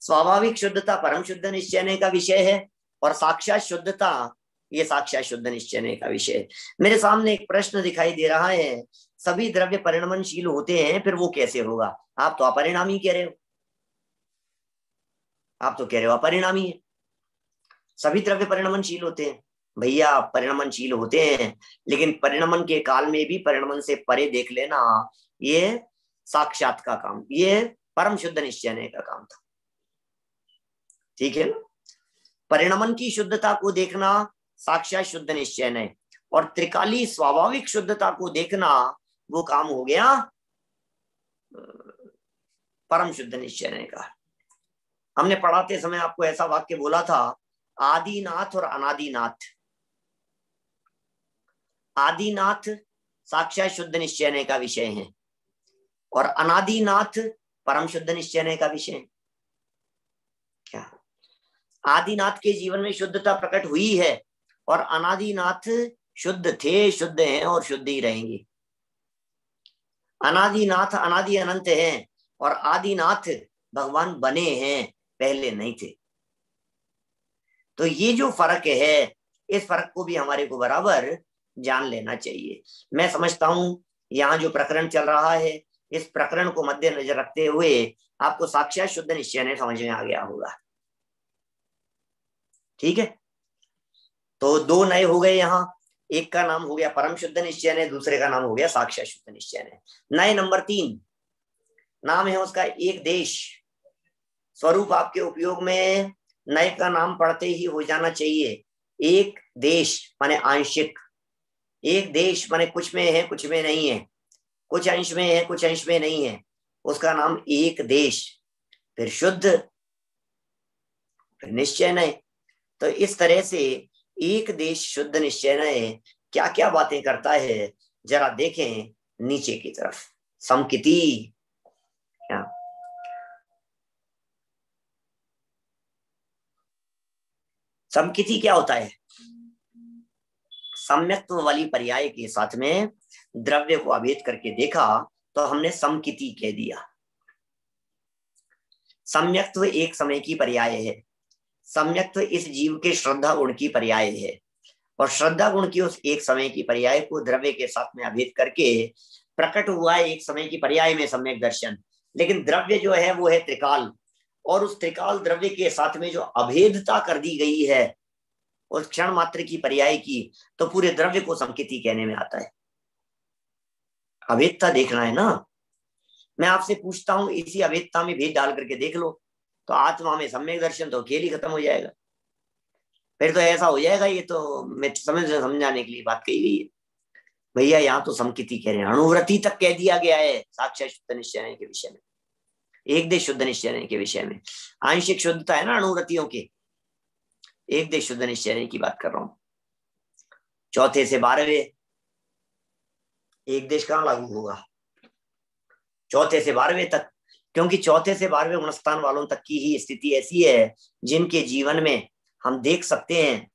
स्वाभाविक शुद्धता परम शुद्ध निश्चय का विषय है, और साक्षात शुद्धता ये साक्षात शुद्ध निश्चय का विषय है। मेरे सामने एक प्रश्न दिखाई दे रहा है, सभी द्रव्य परिणमनशील होते हैं, फिर वो कैसे होगा? आप तो अपरिणामी कह रहे हो, आप तो कह रहे हो अपरिणामी है, सभी द्रव्य परिणमनशील होते हैं। भैया परिणमनशील होते हैं, लेकिन परिणमन के काल में भी परिणमन से परे देख लेना, ये साक्षात का काम, ये परम शुद्ध निश्चय का काम था। ठीक है ना? परिणमन की शुद्धता को देखना साक्षात शुद्ध निश्चय, और त्रिकाली स्वाभाविक शुद्धता को देखना वो काम हो गया परम शुद्ध निश्चय का। हमने पढ़ाते समय आपको ऐसा वाक्य बोला था, आदिनाथ और अनादिनाथ। आदिनाथ साक्षात शुद्ध निश्चय का विषय है, और अनादिनाथ परम शुद्ध निश्चय का विषय है। क्या आदिनाथ के जीवन में शुद्धता प्रकट हुई है, और अनादिनाथ शुद्ध थे, शुद्ध हैं और शुद्ध ही रहेंगे। अनादिनाथ अनादि अनंत हैं, और आदिनाथ भगवान बने हैं, पहले नहीं थे। तो ये जो फर्क है, इस फर्क को भी हमारे को बराबर जान लेना चाहिए। मैं समझता हूं यहाँ जो प्रकरण चल रहा है, इस प्रकरण को मद्देनजर रखते हुए आपको साक्षात शुद्ध निश्चय समझ में आ गया होगा। ठीक है, तो दो नए हो गए यहाँ, एक का नाम हो गया परम शुद्ध निश्चय, दूसरे का नाम हो गया साक्षात शुद्ध निश्चय। नए नंबर 3 नाम है उसका एक देश। स्वरूप आपके उपयोग में नए का नाम पढ़ते ही हो जाना चाहिए। एक देश माने आंशिक, एक देश माने कुछ में है कुछ में नहीं है, कुछ अंश में है कुछ अंश में नहीं है, उसका नाम एक देश। फिर शुद्ध, फिर निश्चय नए। तो इस तरह से एक देश शुद्ध निश्चय नए क्या क्या बातें करता है, जरा देखें नीचे की तरफ। समकिति, समकिति क्या होता है? सम्यक्त्व वाली पर्याय के साथ में द्रव्य को अभेद करके देखा तो हमने समकिति कह दिया। सम्यक्त्व एक समय की पर्याय है। सम्यक्त्व इस जीव के श्रद्धा गुण की पर्याय है, और श्रद्धा गुण की उस एक समय की पर्याय को द्रव्य के साथ में अभेद करके प्रकट हुआ है एक समय की पर्याय में सम्यक दर्शन। लेकिन द्रव्य जो है वो है त्रिकाल, और उस त्रिकाल द्रव्य के साथ में जो अभेदता कर दी गई है उस क्षण मात्र की पर्याय की, तो पूरे द्रव्य को समकिति कहने में आता है। अभेदता देखना है ना। मैं आपसे पूछता हूं, इसी अभेदता में भेद डाल करके देख लो, तो आत्मा में सम्यक दर्शन तो खेल ही खत्म हो जाएगा। फिर तो ऐसा हो जाएगा, ये तो मैं समझाने के लिए बात कही गई है। भैया यहाँ तो समकिति कह रहे हैं, अणुव्रति तक कह दिया गया है साक्षात शुद्ध निश्चय के विषय में, एक देश शुद्ध निश्चय के विषय में। आंशिक शुद्धता है ना अणुव्रतियों के, एक देश शुद्ध निश्चय की बात कर रहा हूं। चौथे से 12वें एक देश कहां लागू होगा? चौथे से 12वें तक, क्योंकि चौथे से 12वें गुणस्थान वालों तक की ही स्थिति ऐसी है जिनके जीवन में हम देख सकते हैं,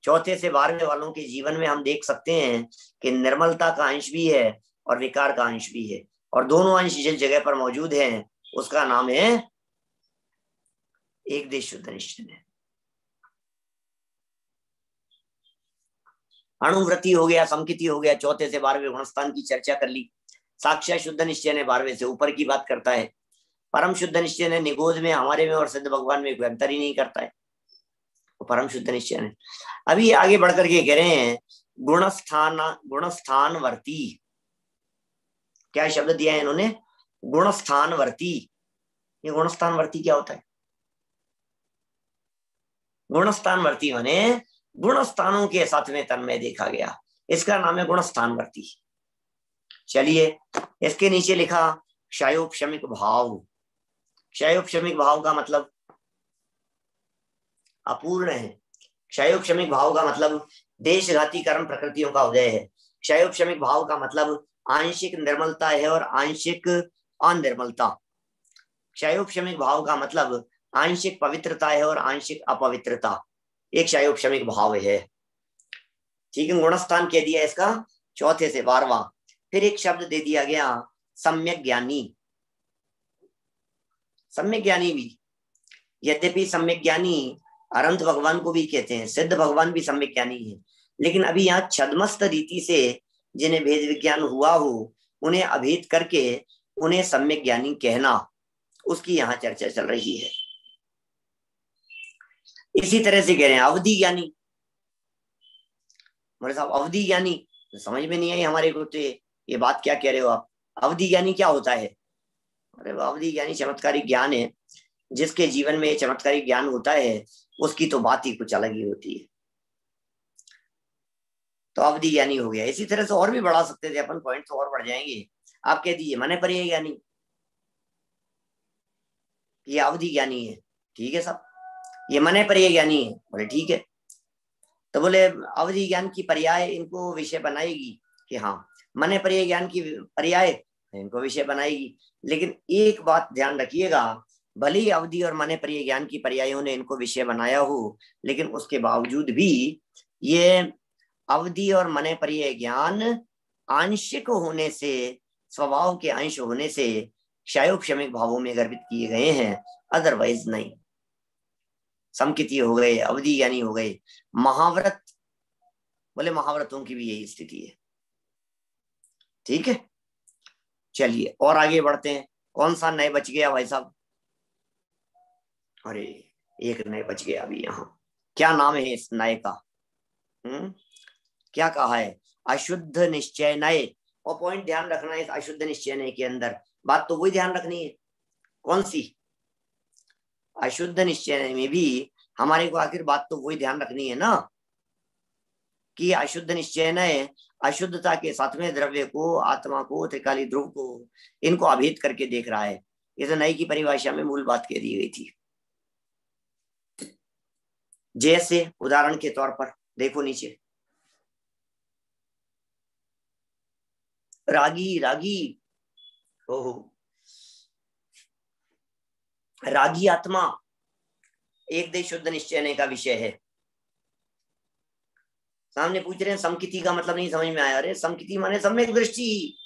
चौथे से 12वें वालों के जीवन में हम देख सकते हैं कि निर्मलता का अंश भी है और विकार का अंश भी है, और दोनों अंश जिस जगह पर मौजूद हैं उसका नाम है एक देश शुद्ध निश्चय। अणुव्रति हो गया, समकिति हो गया, चौथे से 12वें गुणस्थान की चर्चा कर ली। साक्षात शुद्ध निश्चय ने 12वें से ऊपर की बात करता है। परम शुद्ध निश्चय ने निगोज में, हमारे में और सिद्ध भगवान में कोई अंतर ही नहीं करता है, वो परम शुद्ध निश्चय ने। अभी आगे बढ़कर के कह रहे हैं गुणस्थानवर्ती। क्या शब्द दिया है इन्होंने? गुणस्थानवर्ती। ये गुणस्थानवर्ती क्या होता है? गुणस्थानवर्ती माने गुणस्थानों के साथ में तन्मय देखा गया, इसका नाम है गुणस्थानवर्ती। चलिए इसके नीचे लिखा क्षयोपशमिक भाव। क्षयोपशमिक भाव का मतलब अपूर्ण है। क्षयोपशमिक भाव का मतलब देशघाती कर्म प्रकृतियों का उदय है। क्षयोपशमिक भाव का मतलब आंशिक निर्मलता है और आंशिक अनिर्मलता। क्षयोपशमिक भाव का मतलब आंशिक पवित्रता है और आंशिक अपवित्रता। एक क्षयोपशमिक भाव है। ठीक है, गुणस्थान कह दिया इसका, चौथे से 12वां। फिर एक शब्द दे दिया गया सम्यक ज्ञानी। सम्यक ज्ञानी भी, यद्यपि सम्यक ज्ञानी अनंत भगवान को भी कहते हैं, सिद्ध भगवान भी सम्यक ज्ञानी है, लेकिन अभी यहाँ छद्मस्त रीति से जिन्हें भेद विज्ञान हुआ हो उन्हें अभेद करके उन्हें सम्यक ज्ञानी कहना, उसकी यहाँ चर्चा चल रही है। इसी तरह से कह रहे हैं अवधि ज्ञानी। मेरे साहब अवधि ज्ञानी समझ में नहीं आई हमारे को, तो ये बात क्या कह रहे हो आप? अवधि ज्ञानी क्या होता है? अरे अवधि ज्ञानी चमत्कारिक ज्ञान है, जिसके जीवन में चमत्कारिक ज्ञान होता है उसकी तो बात ही कुछ अलग ही होती है। तो अवधि ज्ञानी हो गया। इसी तरह से और भी बढ़ा सकते थे अपन, पॉइंट तो और बढ़ जाएंगे। आप कह दीजिए मने पर ये ज्ञानी, ये अवधि ज्ञानी है, ठीक है साहब। ये मने पर ये ज्ञानी है, बोले ठीक है। तो बोले अवधि ज्ञान की पर्याय इनको विषय बनाएगी कि हाँ, मने पर ये ज्ञान की पर्याय इनको विषय बनाएगी। लेकिन एक बात ध्यान रखिएगा, भले ही अवधि और मने पर ये ज्ञान की पर्यायों ने इनको विषय बनाया हो, लेकिन उसके बावजूद भी ये अवधि और मने पर ये ज्ञान आंशिक होने से, स्वभाव के अंश होने से क्षयोपशमिक भावों में गर्भित किए गए हैं, अदरवाइज नहीं। समकिती हो गए, अवधि ज्ञानी हो गए। महाव्रत, बोले महाव्रतों की भी यही स्थिति है। ठीक है, चलिए और आगे बढ़ते हैं। कौन सा नए बच गया भाई साहब? अरे एक नए बच गया अभी यहाँ। क्या नाम है इस नए का? क्या कहा है? अशुद्ध निश्चय नए। और पॉइंट ध्यान रखना है इस अशुद्ध निश्चय नए के अंदर, बात तो वही ध्यान रखनी है। कौन सी? अशुद्ध निश्चय में भी हमारे को आखिर बात तो वही ध्यान रखनी है ना, कि अशुद्ध निश्चय नए अशुद्धता के सातवें द्रव्य को, आत्मा को, त्रिकाली ध्रुव को, इनको अभेद करके देख रहा है। ये तो नई की परिभाषा में मूल बात कह दी गई थी। जैसे उदाहरण के तौर पर देखो नीचे, रागी, रागी, ओहो, रागी आत्मा एक देश शुद्ध निश्चय का विषय है। सामने पूछ रहे हैं समकिति का मतलब नहीं समझ में आया। अरे समकिति माने सम्यक दृष्टि,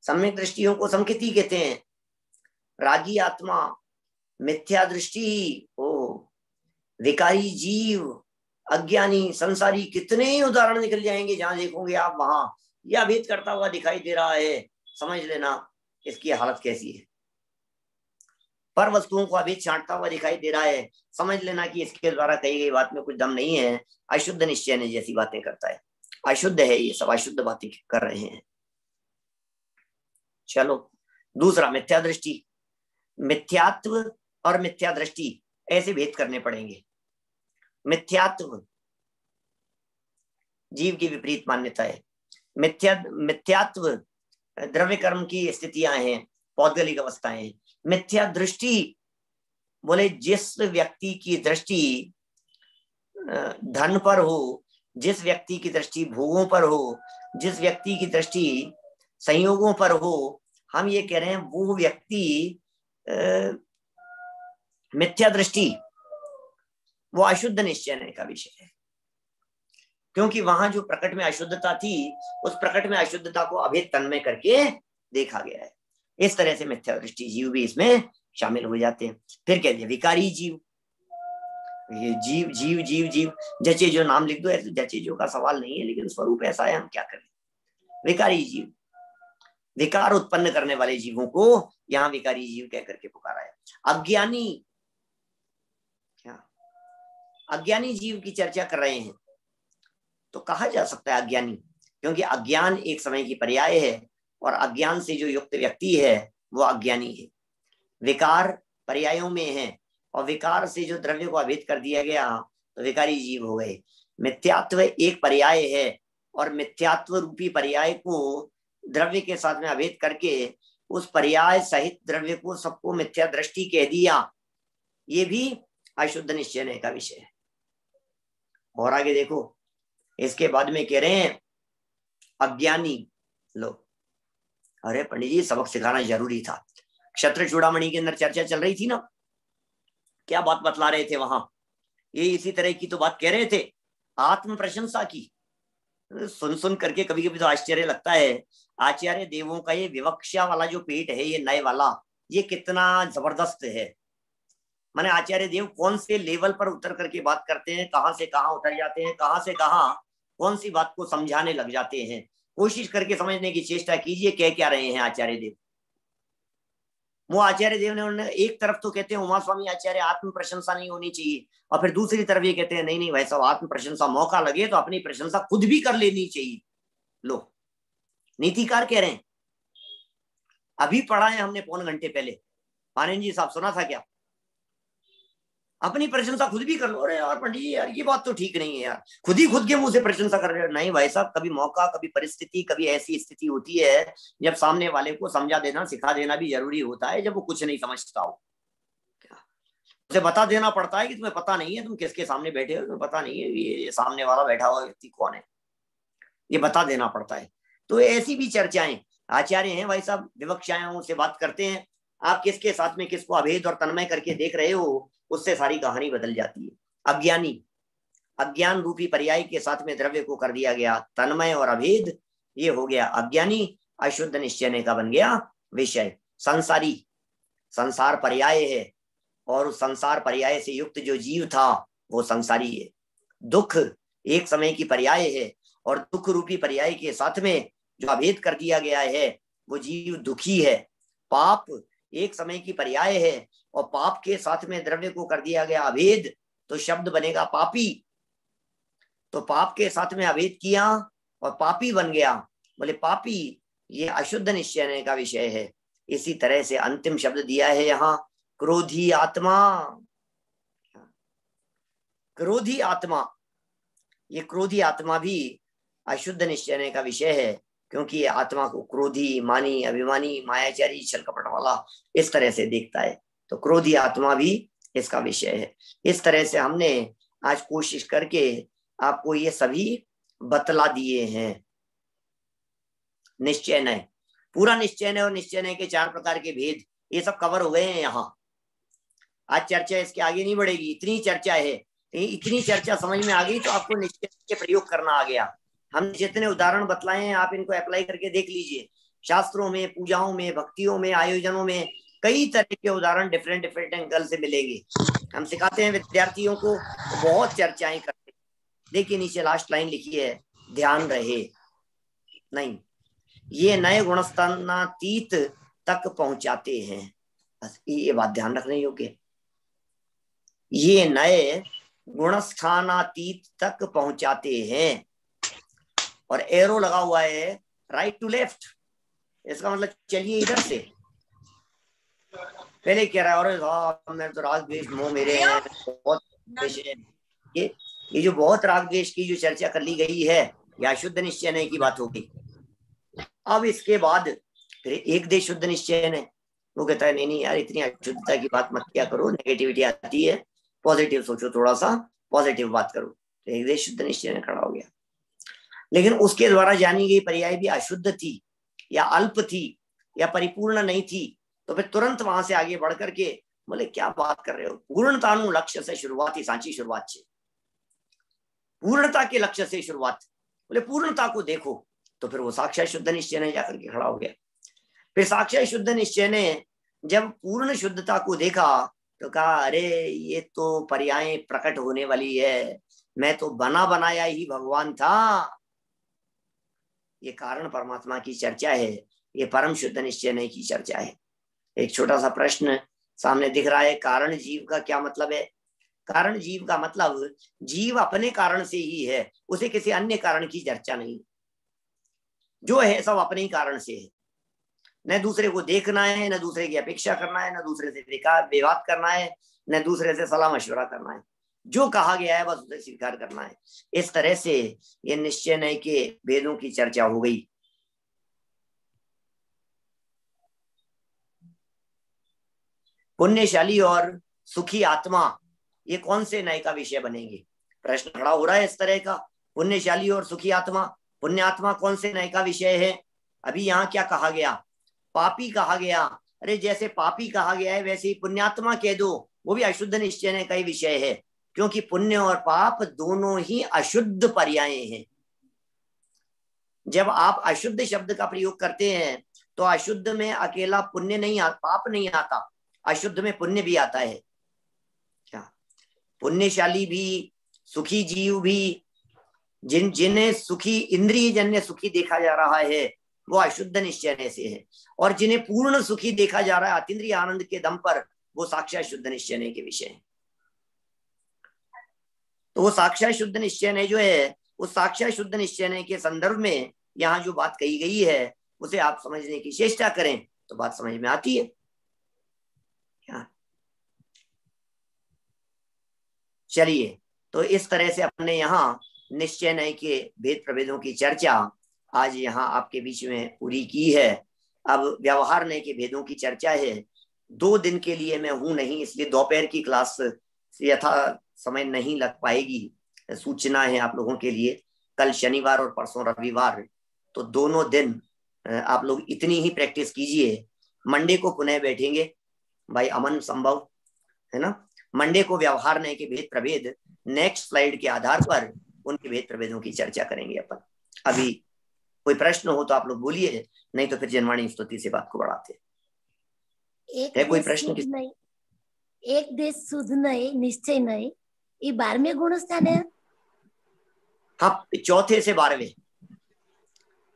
सम्यक दृष्टियों को समकिति कहते हैं। रागी आत्मा, मिथ्या दृष्टि, ओ विकारी जीव, अज्ञानी, संसारी, कितने ही उदाहरण निकल जाएंगे जहां देखोगे आप वहां यह भेद करता हुआ दिखाई दे रहा है। समझ लेना इसकी हालत कैसी है। पर वस्तुओं को अभी छांटता हुआ दिखाई दे रहा है, समझ लेना कि इसके द्वारा कही गई बात में कुछ दम नहीं है। अशुद्ध निश्चय ने जैसी बातें करता है, अशुद्ध है, ये सब अशुद्ध बातें कर रहे हैं। चलो दूसरा मिथ्या दृष्टि। मिथ्यात्व और मिथ्या दृष्टि ऐसे भेद करने पड़ेंगे। मिथ्यात्व जीव की विपरीत मान्यता है। मिथ्यात्व द्रव्य कर्म की स्थितियां हैं, पौद्गलिक अवस्थाएं। मिथ्या दृष्टि बोले जिस व्यक्ति की दृष्टि धन पर हो, जिस व्यक्ति की दृष्टि भोगों पर हो, जिस व्यक्ति की दृष्टि संयोगों पर हो, हम ये कह रहे हैं वो व्यक्ति मिथ्या दृष्टि, वो अशुद्ध निश्चय का विषय है। क्योंकि वहां जो प्रकट में अशुद्धता थी, उस प्रकट में अशुद्धता को अभेद तन्मय करके देखा गया है। इस तरह से मिथ्या दृष्टि जीव भी इसमें शामिल हो जाते हैं। फिर कह दिया विकारी जीव। ये जीव जीव जीव जीव जचे जो नाम लिख दो, ऐसे जचे जो का सवाल नहीं है, लेकिन स्वरूप ऐसा है, हम क्या करें। विकारी जीव, विकार उत्पन्न करने वाले जीवों को यहाँ विकारी जीव कह करके पुकारा है। अज्ञानी, क्या अज्ञानी जीव की चर्चा कर रहे हैं, तो कहा जा सकता है अज्ञानी, क्योंकि अज्ञान एक समय की पर्याय है और अज्ञान से जो युक्त व्यक्ति है वो अज्ञानी है। विकार पर्यायों में है, और विकार से जो द्रव्य को अभेद कर दिया गया तो विकारी जीव हो गए। मिथ्यात्व एक पर्याय है, और मिथ्यात्व रूपी पर्याय को द्रव्य के साथ में अभेद करके उस पर्याय सहित द्रव्य को सबको मिथ्या दृष्टि कह दिया, ये भी अशुद्ध निश्चय का विषय है। और आगे देखो, इसके बाद में कह रहे हैं अज्ञानी लोग। अरे पंडित जी, सबक सिखाना जरूरी था। क्षत्र चूड़ामणि के अंदर चर्चा चल रही थी ना, क्या बात बतला रहे थे वहां? ये इसी तरह की तो बात कह रहे थे, आत्म प्रशंसा की। सुन सुन करके कभी कभी तो आश्चर्य लगता है, आचार्य देवों का ये विवक्षा वाला जो पेट है, ये नए वाला, ये कितना जबरदस्त है। माने आचार्य देव कौन से लेवल पर उतर करके बात करते हैं, कहां से कहां उतर जाते हैं, कहां से कहां कौन सी बात को समझाने लग जाते हैं। कोशिश करके समझने की चेष्टा कीजिए, कह क्या रहे हैं आचार्य देव। वो आचार्य देव ने उन्होंने एक तरफ तो कहते हैं उमा स्वामी आचार्य आत्म प्रशंसा नहीं होनी चाहिए, और फिर दूसरी तरफ ये कहते हैं नहीं नहीं भाई साहब, आत्म प्रशंसा मौका लगे तो अपनी प्रशंसा खुद भी कर लेनी चाहिए। लो, नीतिकार कह रहे हैं। अभी पढ़ा है हमने पौन घंटे पहले, आनंद जी साहब सुना था क्या? अपनी प्रशंसा खुद भी कर लो। अरे यार पंडित जी, यार ये बात तो ठीक नहीं है यार, खुद ही खुद के मुंह से प्रशंसा कर रहे हो। नहीं भाई साहब, कभी मौका, कभी परिस्थिति, कभी ऐसी स्थिति होती है जब सामने वाले को समझा देना, सिखा देना भी जरूरी होता है, जब वो कुछ नहीं समझता हो। उसे बता देना पड़ता है कि तुम्हें पता नहीं है तुम किसके सामने बैठे हो, तुम्हें पता नहीं है ये सामने वाला बैठा हुआ व्यक्ति कौन है, ये बता देना पड़ता है। तो ऐसी भी चर्चाएं आचार्य हैं भाई साहब, विवक्षाओं से बात करते हैं। आप किसके साथ में किसको अभेद और तन्मय करके देख रहे हो, उससे सारी कहानी बदल जाती है। अज्ञानी, अज्ञान रूपी पर्याय के साथ में द्रव्य को कर दिया गया तन्मय और अभेद, ये हो गया अज्ञानी। अशुद्ध निश्चय का बन गया विषय। संसारी, संसार पर्याय है, और उस संसार पर्याय से युक्त जो जीव था वो संसारी है। दुख एक समय की पर्याय है, और दुख रूपी पर्याय के साथ में जो अभेद कर दिया गया है वो जीव दुखी है। पाप एक समय की पर्याय है, और पाप के साथ में द्रव्य को कर दिया गया अभेद, तो शब्द बनेगा पापी। तो पाप के साथ में अभेद किया और पापी बन गया, बोले पापी, ये अशुद्ध निश्चय का विषय है। इसी तरह से अंतिम शब्द दिया है यहाँ, क्रोधी आत्मा। क्रोधी आत्मा, ये क्रोधी आत्मा भी अशुद्ध निश्चय का विषय है, क्योंकि ये आत्मा को क्रोधी, मानी, अभिमानी, मायाचारी, छल कपट वाला इस तरह से देखता है। तो क्रोधी आत्मा भी इसका विषय है। इस तरह से हमने आज कोशिश करके आपको ये सभी बतला दिए हैं। निश्चय नय, पूरा निश्चय नय और निश्चय नय के 4 प्रकार के भेद, ये सब कवर हो गए हैं यहाँ। आज चर्चा इसके आगे नहीं बढ़ेगी, इतनी चर्चा है। इतनी चर्चा समझ में आ गई तो आपको निश्चय के प्रयोग करना आ गया। हम जितने उदाहरण बतलाए हैं आप इनको अप्लाई करके देख लीजिए। शास्त्रों में, पूजाओं में, भक्तियों में, आयोजनों में कई तरह के उदाहरण डिफरेंट डिफरेंट एंगल से मिलेंगे। हम सिखाते हैं विद्यार्थियों को, तो बहुत चर्चाएं करते हैं। देखिए नीचे लास्ट लाइन लिखी है, ध्यान रहे नहीं, ये नए गुणस्थानातीत तक पहुंचाते हैं। बस ये बात ध्यान रखने योग्य, ये नए गुणस्थानातीत तक पहुंचाते हैं। और एरो लगा हुआ है राइट टू लेफ्ट, इसका मतलब चलिए इधर से। पहले कह रहा है और मेरे तो राग द्वेष मोह मेरे हैं, बहुत द्वेष है। ये जो बहुत राग द्वेष की जो चर्चा कर ली गई है, या शुद्ध निश्चय नहीं की बात होगी। अब इसके बाद फिर एक दे शुद्ध निश्चय है, वो कहता है नहीं नहीं यार, इतनी अशुद्धता की बात मत किया करो, नेगेटिविटी आती है, पॉजिटिव सोचो, थोड़ा सा पॉजिटिव बात करो। तो एक दे शुद्ध निश्चय खड़ा हो गया। लेकिन उसके द्वारा जानी गई पर्याय भी अशुद्ध थी, या अल्प थी, या परिपूर्ण नहीं थी। तो फिर तुरंत वहां से आगे बढ़ करके बोले क्या बात कर रहे हो, पूर्णतानु लक्ष्य से शुरुआत ही सांची शुरुआत से, पूर्णता के लक्ष्य से शुरुआत। बोले पूर्णता को देखो, तो फिर वो साक्षात शुद्ध निश्चय ने जाकर के खड़ा हो गया। फिर साक्षात शुद्ध निश्चय ने जब पूर्ण शुद्धता को देखा तो कहा अरे ये तो पर्याय प्रकट होने वाली है, मैं तो बना बनाया ही भगवान था। ये कारण परमात्मा की चर्चा है, ये परम शुद्ध निश्चय नहीं की चर्चा है। एक छोटा सा प्रश्न सामने दिख रहा है, कारण जीव का क्या मतलब है? कारण जीव का मतलब जीव अपने कारण से ही है, उसे किसी अन्य कारण की चर्चा नहीं, जो है सब अपने ही कारण से है। न दूसरे को देखना है, न दूसरे की अपेक्षा करना है, न दूसरे से विवाद करना है, न दूसरे से सलाह मशवरा करना है। जो कहा गया है बस उसे स्वीकार करना है। इस तरह से ये निश्चय नय के भेदों की चर्चा हो गई। पुण्यशाली और सुखी आत्मा ये कौन से नय का विषय बनेंगे? प्रश्न खड़ा हो रहा है इस तरह का। पुण्यशाली और सुखी आत्मा, पुण्य आत्मा कौन से नय का विषय है? अभी यहाँ क्या कहा गया? पापी कहा गया। अरे जैसे पापी कहा गया है वैसे ही पुण्यात्मा कह दो, वो भी अशुद्ध निश्चय नय का ही विषय है, क्योंकि पुण्य और पाप दोनों ही अशुद्ध पर्याय हैं। जब आप अशुद्ध शब्द का प्रयोग करते हैं तो अशुद्ध में अकेला पुण्य नहीं आता, पाप नहीं आता, अशुद्ध में पुण्य भी आता है। क्या पुण्यशाली भी, सुखी जीव भी, जिन्हें सुखी इंद्रिय जन्य सुखी देखा जा रहा है वो अशुद्ध निश्चय से है, और जिन्हें पूर्ण सुखी देखा जा रहा है अतीन्द्रिय आनंद के दम पर, वो साक्षात शुद्ध निश्चय के विषय है। तो वो साक्षात शुद्ध निश्चय जो है, उस साक्षात शुद्ध निश्चय के संदर्भ में यहाँ जो बात कही गई है उसे आप समझने की चेष्टा करें तो बात समझ में आती है। चलिए, तो इस तरह से अपने यहाँ निश्चय नय के भेद प्रभेदों की चर्चा आज यहाँ आपके बीच में पूरी की है। अब व्यवहार नय के भेदों की चर्चा है। 2 दिन के लिए मैं हूं नहीं, इसलिए दोपहर की क्लास यथा समय नहीं लग पाएगी। सूचना है आप लोगों के लिए, कल शनिवार और परसों रविवार, तो दोनों दिन आप लोग इतनी ही प्रैक्टिस कीजिए। मंडे को पुनः बैठेंगे भाई अमन संभव, है ना। मंडे को व्यवहार नय के भेद प्रभेद नेक्स्ट स्लाइड के आधार पर उनके भेद प्रभेदों की चर्चा करेंगे अपन। अभी कोई प्रश्न हो तो आप लोग बोलिए, नहीं तो फिर जनवाणी स्तुति से बात को बढ़ाते है। कोई प्रश्न? एक देश शुद्ध नय निश्चय नय ये 12वें गुण स्थान है। हाँ, चौथे से 12वें,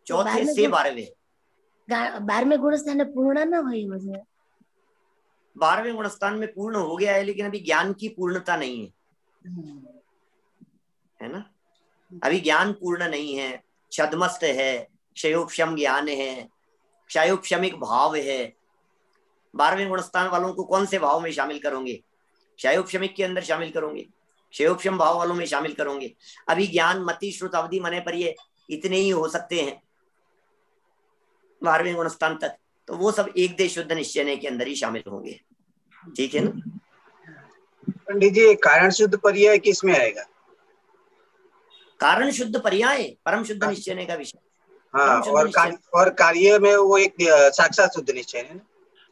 चौथे से 12वें 12वें गुण स्थान पूर्ण न हुई मुझे। 12वें गुण स्थान में पूर्ण हो गया है, लेकिन अभी ज्ञान की पूर्णता नहीं है, है ना। अभी ज्ञान पूर्ण नहीं है, छद्मस्त है, क्षयोपशम ज्ञान है, क्षयोपशमिक भाव है। 12वें गुण स्थान वालों को कौन से भाव में शामिल करोगे? क्षयोपशमिक के अंदर शामिल करोगे, क्षयोपशम भाव वालों में शामिल करोगे। अभी ज्ञान मति श्रुत अवधि मने पर ये इतने ही हो सकते हैं 12वें गुण स्थान तक, तो वो सब एक देश शुद्ध निश्चय के अंदर ही शामिल होंगे। ठीक है ना पंडित जी? कारण शुद्ध पर्याय किस में आएगा? कारण शुद्ध पर्याय परम शुद्ध निश्चय का विषय। हाँ, और कार्य में वो एक साक्षात शुद्ध निश्चय है ना।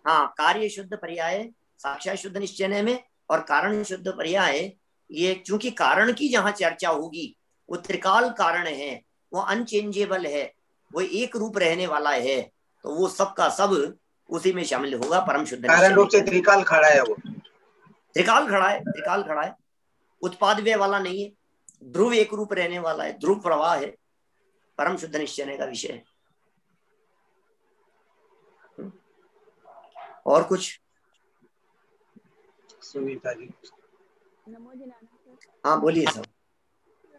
हाँ, कार्य शुद्ध पर्याय साक्षात शुद्ध निश्चय में, और कारण शुद्ध पर्याय ये चूंकि कारण की जहां चर्चा होगी वो त्रिकाल कारण है, वो अनचेंजेबल है, वो एक रूप रहने वाला है, तो वो सबका सब उसी में शामिल होगा। परम शुद्ध कारण रूप से त्रिकाल खड़ा है, वो त्रिकाल खड़ा है, त्रिकाल खड़ा है, उत्पाद व्यय वाला नहीं है, ध्रुव एक रूप रहने वाला है, ध्रुव प्रवाह है, परम शुद्ध निश्चय का विषय है। और कुछ? सुनीता जी। हाँ बोलिए सब।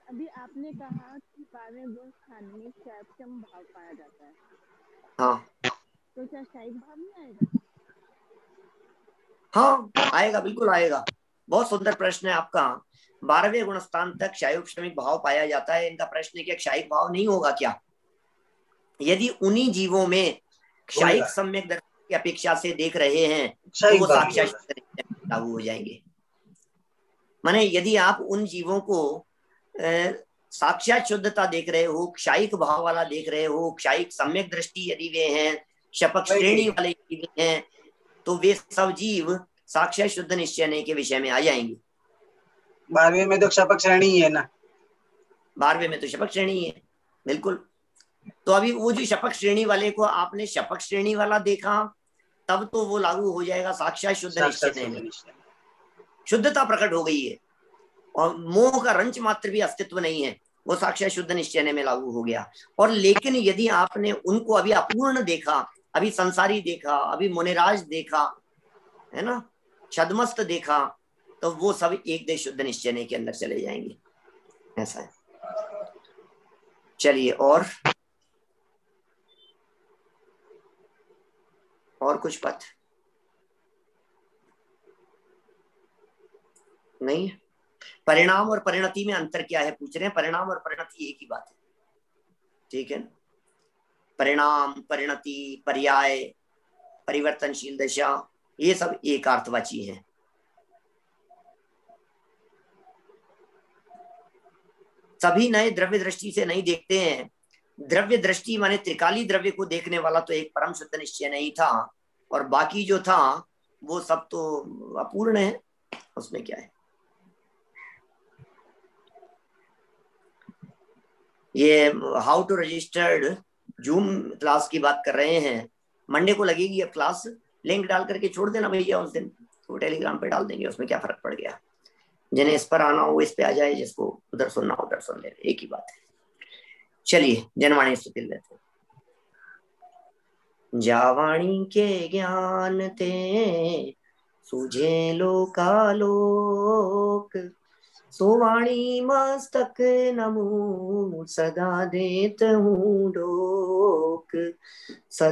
अभी आपने कहा कि 12वें गुण स्थान में क्षयोपशम भाव पाया जाता है। हाँ, तो क्या क्षयिक भाव नहीं आएगा? हाँ आएगा, बिल्कुल आएगा। बहुत सुंदर प्रश्न है आपका। 12वें गुण स्थान तक क्षयोपशमिक भाव पाया जाता है। इनका प्रश्न है कि क्षयिक भाव नहीं होगा क्या? यदि उन्हीं जीवों में क्षयिक सम्यक दर्शन की अपेक्षा से देख रहे हैं तो वो साक्षात लागू हो जाएंगे। माने यदि आप उन जीवों को साक्षात शुद्धता देख रहे हो, क्षयिक भाव वाला देख रहे हो, क्षयिक सम्यक दृष्टि यदि वे हैं, शपक श्रेणी वाले जीव हैं, तो वे सब जीव साक्षात शुद्ध निश्चय के विषय में आ जाएंगे। 12वें में तो शपक श्रेणी ही है ना। 12वें में तो शपक श्रेणी है, बिल्कुल। तो अभी वो जो शपक श्रेणी वाले को आपने शपक श्रेणी वाला देखा, तब तो वो लागू हो जाएगा साक्षात शुद्ध निश्चय में। शुद्धता प्रकट हो गई है और मोह का रंच मात्र भी अस्तित्व नहीं है, वो साक्षात शुद्ध निश्चय में लागू हो गया। और लेकिन यदि आपने उनको अभी अपूर्ण देखा, अभी संसारी देखा, अभी मुनिराज देखा, है ना, छद्मस्त देखा, तो वो सब एक देश शुद्ध निश्चय के अंदर चले जाएंगे। ऐसा है। चलिए, और और कुछ पथ नहीं? परिणाम और परिणति में अंतर क्या है पूछ रहे हैं। परिणाम और परिणति एक ही बात है, ठीक है। परिणाम, परिणति, पर्याय, परिवर्तनशील दशा, ये सब एक अर्थवाची हैं। सभी नए द्रव्य दृष्टि से नहीं देखते हैं। द्रव्य दृष्टि माने त्रिकाली द्रव्य को देखने वाला तो एक परम शुद्ध निश्चय नहीं था, और बाकी जो था वो सब तो अपूर्ण है, उसमें क्या है। ये how to registered zoom class की बात कर रहे हैं। मंडे को लगेगी अब क्लास, लिंक डाल करके छोड़ देना भैया उस दिन, तो टेलीग्राम पे डाल देंगे, उसमें क्या फर्क पड़ गया। जिन्हें इस पर आना हो वो इस पे आ जाए, जिसको उधर सुनना उधर सुन ले, एक ही बात है। चलिए जनवाणी स्तुति लेते हैं। जावाणी के ज्ञान ते सूझे लोकालोक, सोवाणी मस्तक नमो सदा देत हूँ डोक।